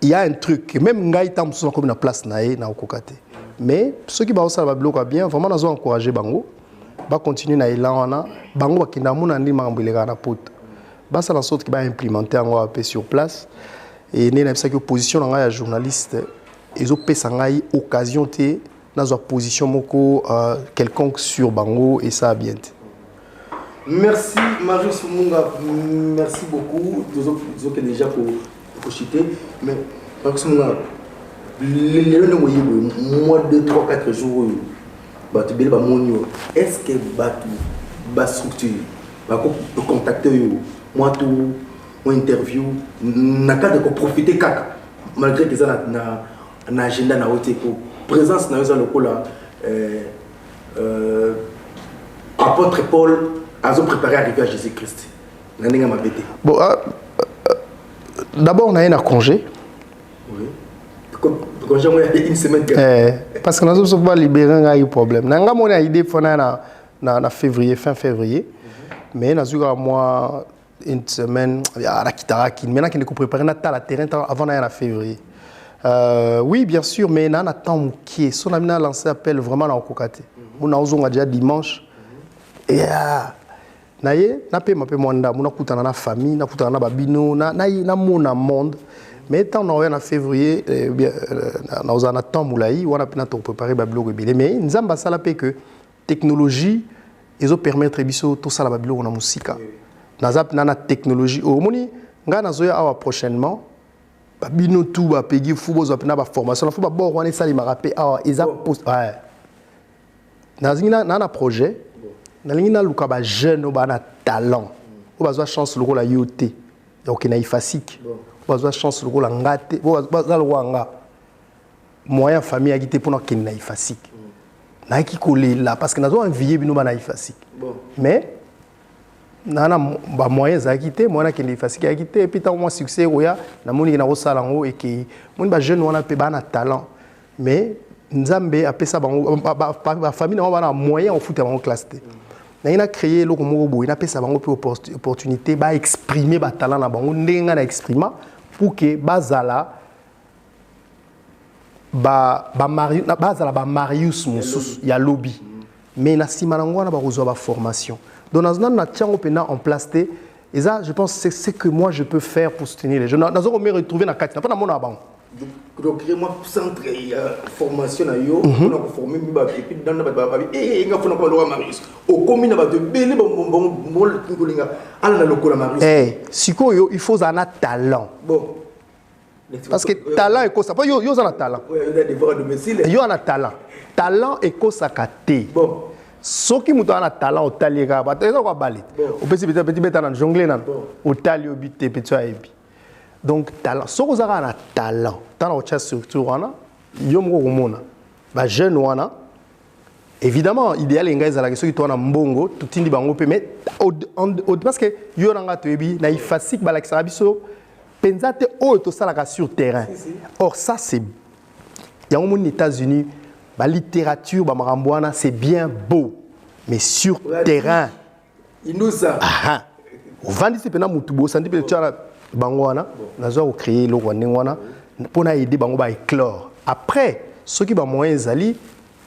il y a un truc même ngai tam so comme na place na okokate mais ceux qui ba ça va bloquer bien vraiment nous encourager bango ba continuer na élan wana bango bakina mona ndi mambileka na poto ba ça la sorte qui va implémenter en peu sur place et né na ça que position nga ya journaliste ils ont pesa ngai occasion té na zo position moko quelconque sur bango et ça bien. Merci Marius Munga, merci beaucoup. Disons que déjà pour chiter, mais Marius Munga, le mois 2, 3, 4 jours, est-ce que la structure va contacter moi tout, mon interview, n'a qu'à profiter malgré que ça n'a agenda na haute présence dans le coup là, apôtre Paul. Ils ont préparé à arriver à Jésus-Christ. Bon, D'abord, on a un congé. Oui. Congé, on a une semaine. Parce que nous avons pas libéré un problème. Nous avons une idée pour février, fin février. Mais nous avons une semaine, maintenant qu'il faut préparer le terrain avant la février. Oui, bien sûr, mais nous avons un temps qui est. Si on a lancé l'appel vraiment dans le Kokate, nous avons déjà dimanche. Et naye na pe mape mwanda muna kutana na famille na kutana na babino na mona monde mais tant on en février na ozana temps moulai on a pena to préparer babilo ebele mais nzamba sala pe que technologie ezo permettre biso to sala babilo na musika nazap na technologie o moni nga nazoya awa prochainement babino tout ba pegi fubo zo pena ba formation faut ba bo wana sali marape awa eza post ouais nazina na projet nalingi na luka ba jeune o ba na talent o bazwa chance le rôle à yoté donc na ifasik o bazwa chance le rôle à ngate o bazwa le nga moyen famille agité pour na ken na ifasik na ki kolela parce que nazo envier bino ba na ifasik mais nana ba moyen za agité moyen ken na ifasik agité et puis tant moi succès oya na moni na rosala ngo et que moni ba jeune wana pe ba na talent mais nzambe apesa bango ba famille na ba na moyen au foot bango classe T. Il a créé le Romo, il a fait ça opportunité ba exprimer ba talent na bango ndenga na exprimer pour que bazala ba Marius Moussous ya lobby mais na simanango na ba rezo ba formation donc na tiango pena en place et ça je pense c'est ce que moi je peux faire pour soutenir les jeunes nazo me retrouver na kati na pas na mona bango donc créer-moi centre formation na yo pour former mi ba et puis dans ba et nga fona ko lo Marius au commune ba de belé bon ngolinga ala na lokola Marius sikoyo il faut un talent bon parce que talent est quoi ça pas yo za talent il a des voix de domicile yo na talent est quoi ça katé bon soki muto ana talent au taliga ba eza ko balé au petit beta na jongler na au tali au bité petit aibi donc talent soko za na talent tant au chat structure wana yo moko komona ba jeune wana évidemment idéal engai za la question qui na mbongo tutindi bango pe mais parce que yo nanga toyebi na ifasik ba la biso penzate o to salaka sur terrain or ça c'est ya aux États-Unis la littérature ba marambwana c'est bien beau mais sur terrain il nous ça au vandisi pena mutubo sandi pe tchala bango wana nazo créer le wana pour aider bango ba éclore après ceux qui ba moyen zali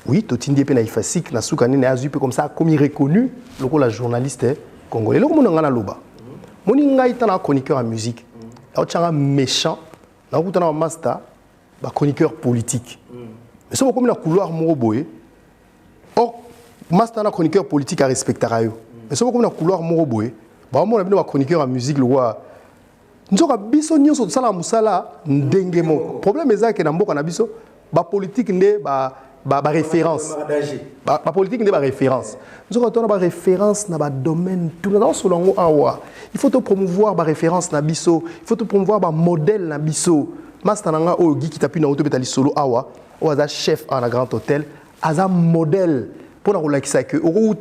oui totindi pe na ifasik na sukani na azu pe comme ça comme il reconnu le la journaliste congolais le monde ngana loba moni ngai tana chroniqueur en musique au tchanga méchant na kutana master ba chroniqueur politique mais c'est comme na couloir moroboé or master na chroniqueur politique à respecter rayo mais c'est comme na couloir moroboé ba mo na bino ba chroniqueur en musique le roi nzoka biso nyonso sala musala ndenge moko problème ezake na mboka na biso ba politique nde ba référence ba politique nde ba référence nzoka tona ba référence na ba domaine tout dans solongo awa il faut te promouvoir ba référence na biso il faut te promouvoir ba modèle na biso master nanga o gi kita pina auto betali solo awa o aza chef en grand hôtel aza modèle pour na relakisa que o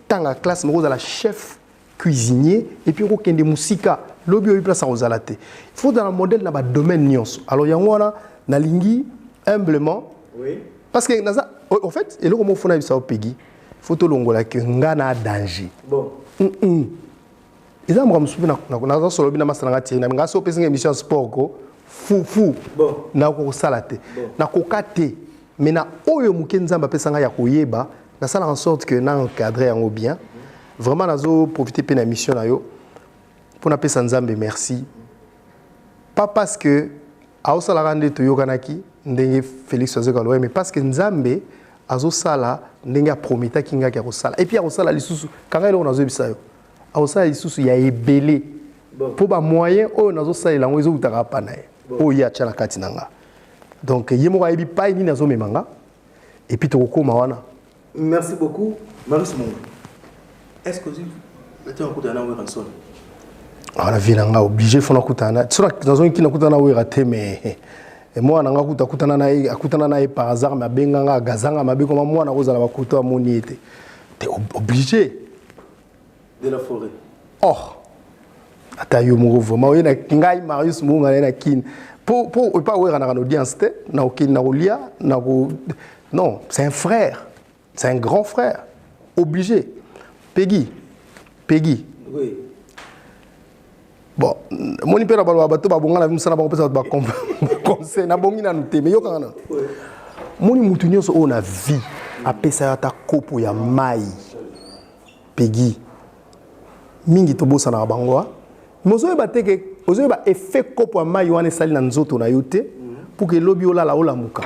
tanga classe mo za la chef cuisinier et puis o kende musika lobby o place aux alate il faut dans le modèle na ba domaine nyonso alors yangwana na lingi humblement oui parce que naza en fait et le comment fona bisa o pegi faut to longola que ngana danger bon ils ont ramsou na solo bina masanga ti na ngaso pesa émission sport ko fou bon na ko salate na ko kate mais na oyo mukenza mba pesa nga ya koyeba na sala en sorte que na encadrer yango bien vraiment nazo profiter pe na mission na yo pour na pesa nzambe merci pas parce que a sala rande to yokanaki ndenge Félix Azekalo mais parce que nzambe azo sala ndenge a prometa kinga ki a sala et puis a sala lisusu kanga ile nazo bisayo a sala lisusu ya ebele pour ba moyen o nazo sala lango ezo utaka pana o ya tchala kati nanga donc yemo ka ebi pa ni nazo memanga et puis to koma wana merci beaucoup Marius Mongo est-ce que tu as un coup d'ana ou ranson on a vu nanga obligé fona kutana sura nazo kina kutana we raté mais moi nanga kutana na par hasard ma benganga gazanga mabe comme moi na kozala bakuto amoni ete t'es obligé de la forêt or ata yo moko vraiment oye na ngai Marius Muhunga na kin pour pas ouvrir na audience na okina na olia na non, c'est un frère, c'est un grand frère obligé. Peggy. Oui. Bon, mon père a bateau ba bonga na musana ba pesa ba conseil na bongi na nute mais yo kana. Moni mutunyo so na vie a pesa ta kopo ya mai. Peggy. Mingi to bosa na bango. Mozo ba teke, ozo ba effet kopo ya mai wana sali na nzoto na yote pour que lobi ola la ola muka.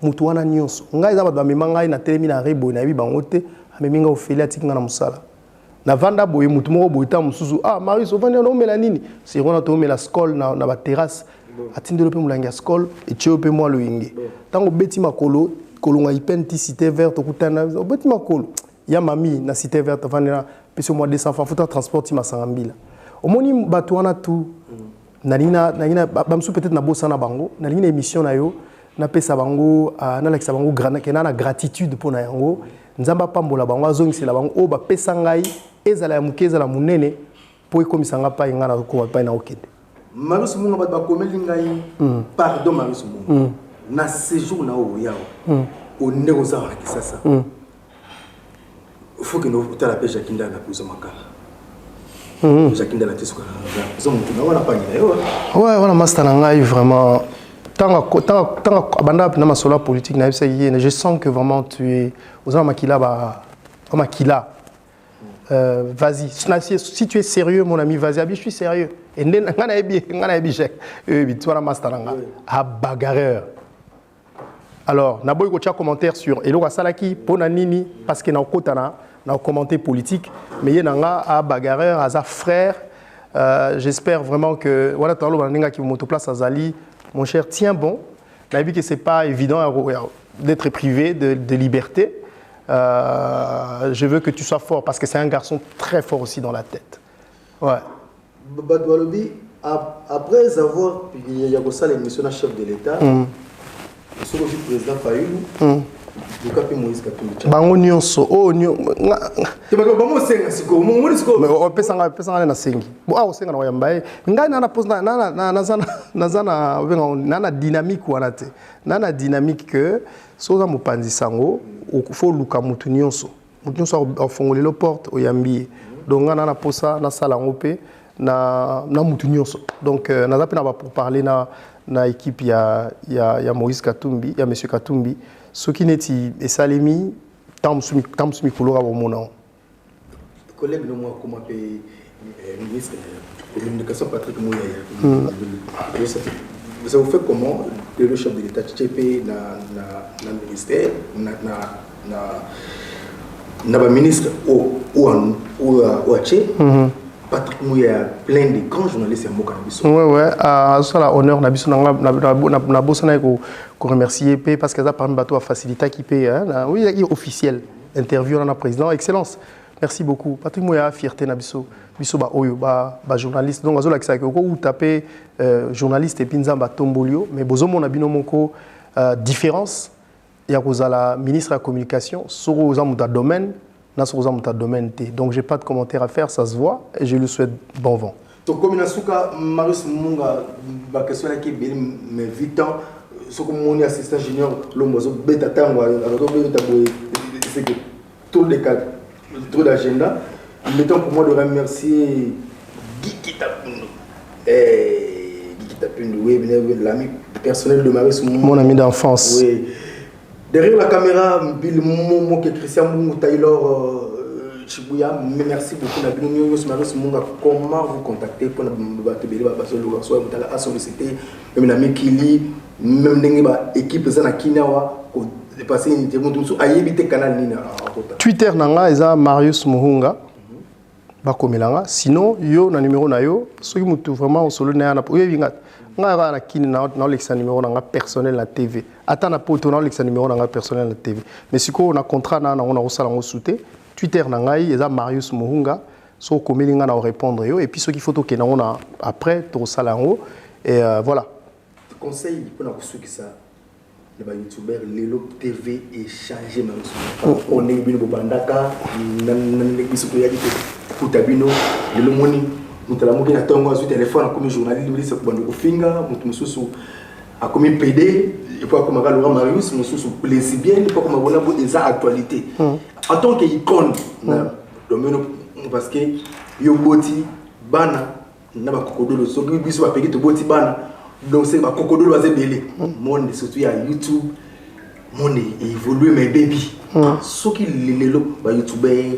Mutu wana nyonso. Ngai za ba memanga na telemi na rebo na bi bango te, ameminga ofeli atinga na musala. Na vanda boye mutu moko boye ta mususu Marius ovandi na omela nini si rona to omela skol na ba terrasse atindelo pe mulangi skol et tio pe moi loyenge tango beti makolo kolonga ipenti cité verte okutana beti makolo ya mami na cité verte vandi na peso moi 200 francs futa transport ti masangambila omoni bato wana tu na bamsu peut-être na bossa na bango na lina émission na yo na pesa bango na lakisa bango na gratitude pour na yango nzamba pambola bango azongisela bango o ba pesa ngai ezala ya mukeza la munene po ikomisanga pa ingana ko pa na okende Marius Muhunga ba komeli ngai pardon Marius Muhunga na séjour na o yao o ndeko za wa kisasa faut que nous ta la pêche kinda na kuzo makala Jakinda la tesuka zo mutu na wana pa ni yo ouais wana master na ngai vraiment tant abanda na masolo politique na je sens que vraiment tu es aux makila ba makila vas-y si tu es sérieux mon ami vas-y je suis sérieux et ngana ebi chèque tu wana master nga a bagarreur alors na boy ko tia commentaire sur elo salaki pona nini parce que na okota na commenter politique mais ye nanga a bagarreur aza frère j'espère vraiment que voilà talo baninga ki moto place azali. Mon cher, tiens bon. On a vu que ce n'est pas évident d'être privé de liberté. Je veux que tu sois fort parce que c'est un garçon très fort aussi dans la tête. Ouais. Badoualobi, après avoir fait l'émission de chef de l'État, je suis président Fayulu. Bango nyonso o nyo bango senga siko mo siko mais o pesanga na sengi bo a o senga na yambaye ngai na pose na dynamique wana te na dynamique que soza mopanzi sango faut luka mutu nyonso afongolelo porte o yambi donc na posa na sala ngope na mutu nyonso donc na pena ba pour parler na équipe ya Moïse Katumbi ya monsieur Katumbi. Ce qui n'est pas salemi, tant que colora au mon collègue de moi, comment ministre de la communication Patrick Mouyaya. Ça vous fait comment le chef de l'État TP dans le ministère, dans le ministre ou Patrick Mouyaya plein de grands journalistes à Mokanabissou. Ouais, ça la honneur Nabisso na bossana ko remercier parce que ça parmi bateau a facilité qui paye oui officiel interview dans le président excellence. Merci beaucoup. Patrick Mouyaya fierté Nabisso biso ba oyo ba journaliste donc azola kisa ko ou taper journaliste et pinzamba tombolio mais bozomo na bino moko différence ya kozala ministre de la communication sur aux amuta domaine. Donc j'ai pas de commentaire à faire, ça se voit et je lui souhaite bon vent. Donc comme Nasuka Marius Muhunga ba question là qui mais 8 ans ce que mon assistant junior l'homme beta tango c'est que tout les cas tout l'agenda il est temps pour moi de remercier Guy Kitapundu oui l'ami personnel de Marius Muhunga mon ami d'enfance. Oui. Derrière la caméra, Bill Momo, Christian Moumou, Taylor Chibuya, merci beaucoup. Marius Muhunga, comment vous contacter pour nous solliciter même ami Kili, même l'équipe de Kinawa, passer une interview sur Ayébité Canal Nina. Twitter nanga eza Marius Muhunga. Bakomelanga. Sinon, yo na numéro na yo, ceux qui m'ont vraiment solo na na nga na kini na lexa numéro na personnel na TV. Ata na poto na lexa numéro na personnel na TV. Mais siko na contrat na on a sala ngo souté. Twitter na ngai eza Marius Muhunga. So komelinga na répondre yo et puis ceux qui photo ke na on a après to sala ngo et voilà. Conseil pour na ceux qui ça les youtubeurs Lelo TV et changer Marius. On est bino bandaka nan biso ko yaki ko tabino le moni mutala moki na tongo azu téléphone comme journaliste ko bando ko finga mutu mususu akomi PD et puis comme Laurent Marius mususu lesbienne et puis comme bona bo des actualité en tant que icône na domaine parce que yo boti bana na ba kokodolo so biso ba peki to boti bana donc c'est ba kokodolo azebele monde surtout ya YouTube monde évoluer mes baby so ki lelo ba YouTuber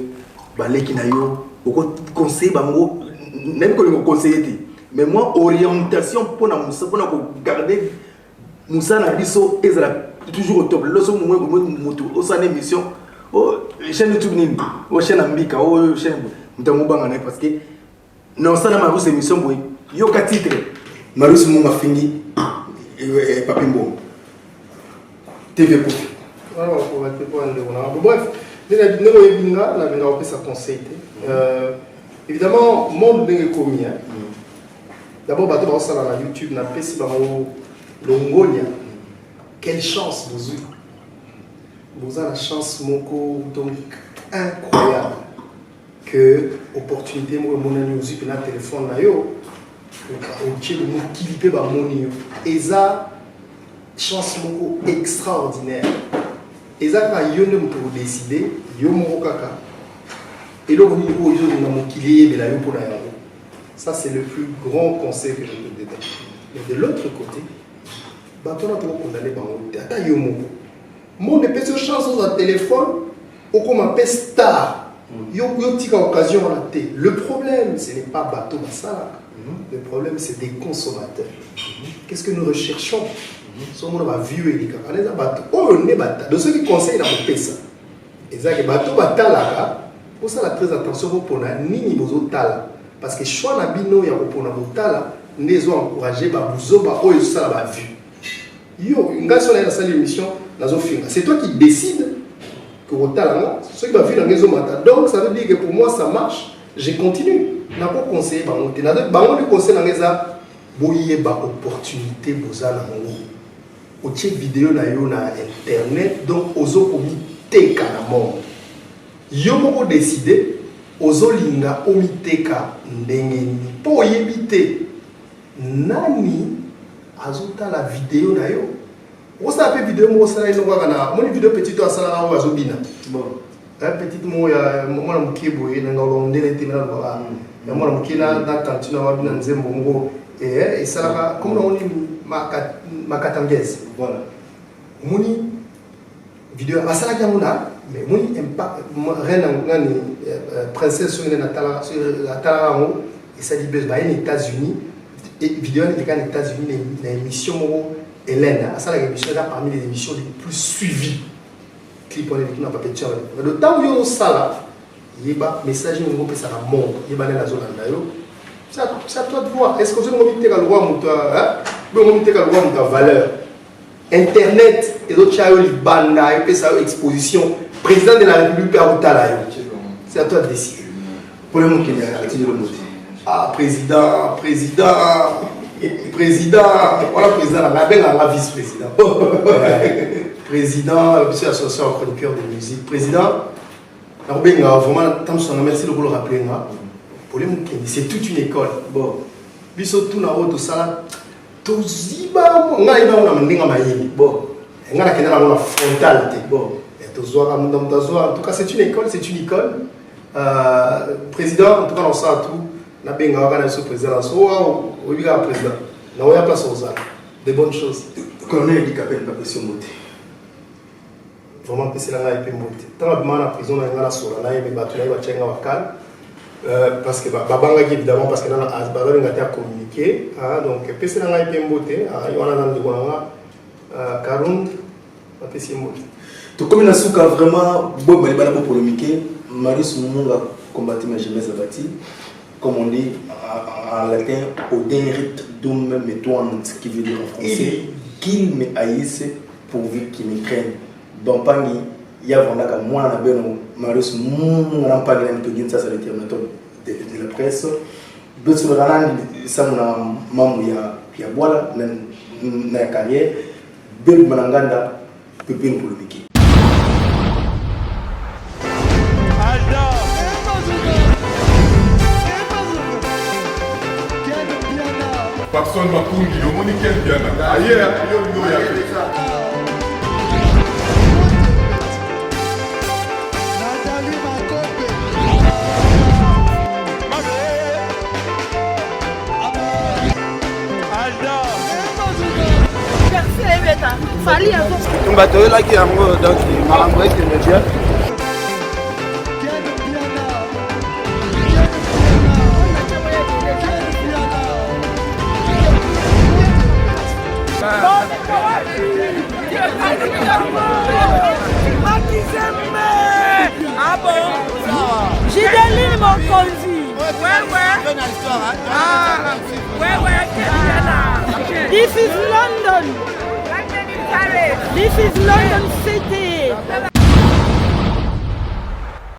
ba leki na yo oko conseil ba ngo même que le conseiller mais moi orientation pour na musa pour na ko garder musa na biso ezala toujours au top loso mo moto au sa émission oh chaîne YouTube nini oh chaîne ambika oh chaîne mutango banga na parce que non ça na ma grosse émission boy yo ka titre Marius Munga fingi et Papimbo TV pour alors on va te prendre le bref nous avons sa conseil évidemment monde n'est commis d'abord bateau dans ça la YouTube n'a pas si longonia quelle chance vous avez la chance moko donc incroyable que opportunité moi mon ami aussi que na téléphone na yo au tient de nous kiliper ba moni et ça chance moko extraordinaire et ça quand yo ne pour décider yo moko kaka et donc nous aujourd'hui na mon kilier de la yo pour la yo ça c'est le plus grand conseil que je peux te donner mais de l'autre côté bato na to condamner ba moni ata yo moko mon de petite chance sur un téléphone ou comme un star yo tika occasion à la télé. Le problème ce n'est pas bateau ça. Le problème c'est des consommateurs. Qu'est-ce que nous recherchons? Sommes on va vieux et les on est bateau. Oh on est bateau. De ceux qui conseillent dans mon ça. Et ça que bateau batalaka pour ça la très attention pour na nini bozo tala parce que choix na bino ya pour na botala les ont encouragé ba buzo ba o ça ba vu. Yo ngasi na salle émission nazo finga. C'est toi qui décides que botala ceux qui va vu dans les matin. Donc ça veut dire que pour moi ça marche, je continue. N'a pas conseillé ba monter. Na ba on conseil na ngeza boye ba opportunité bozala ngo. O check vidéo na yo na internet donc ozo komi teka na monde. Yo moko décider ozolinga omiteka ndenge ni po yebite nani azuta la vidéo na yo. On s'est appelé vidéo moi ça ino kana mon vidéo petite to asala na azobina. Bon. La petite mo ya moi na mkiboye na ngolondele timela ba. Ya moi na mkina na tantino wa bina nzembo ngo et ça comme on dit makatangese. Voilà. Moni vidéo asala kamuna mais moni impact reine ngani princesse sur la tala et ça dit aux États-Unis et vidéo est aux États-Unis l'émission Hélène, ça la émission là parmi les émissions les plus suivies. Clip on est dans papier de charbon. Le temps où on ça là, il y a message nous on peut ça la monde, il y a la zone là yo. Ça toi de voir. Est-ce que vous avez mis le roi muta hein? Vous avez mis le roi muta valeur. Internet et autres chao li banda et puis ça exposition président de la République à Otala. C'est à toi de décider. pour le monde qui est à le mot. Ah président, voilà président, la vice-président. Président, monsieur associé en chroniqueur de musique. Président, vraiment, merci de vous le rappeler. C'est toute une école. Bon, biso tout na haut tout ça, tout ziba, on a bon, on a la frontalité. Bon, en tout cas c'est une école, président, en tout cas on sait tout. Na benga wakana sous président so au biga président na oya place aux arts des bonnes choses colonel dit qu'appelle pas pression monter vraiment pesi la ngai pe monter tant que na prison na ngala so na yebe batu na bachenga wakal parce que babanga évidemment parce que na asbara ngata communiquer donc pesi la ngai pe monter yona na ndiko na Karun na pesi monter to comme na suka vraiment bon mais bana polémiquer Marius Munga combattu ma jeunesse abati comme on dit en latin, Odenrit dum me toante, qui veut dire en français, qu'il me haïsse pourvu qu'il me craigne. Donc, il y a vraiment que moi, je suis Marius, mon rampage, ça c'est le terme de la presse. Je suis ça mon il y a voilà, dans la carrière, Bel Mananganda, peut bien polémiquer. Patson Mapungi, le monde qui est bien. Ailleurs, il y a bato oyelaki yango donc makambo ekende bien. Ah bon? Gideline Mokonzi. This is London. This is London City.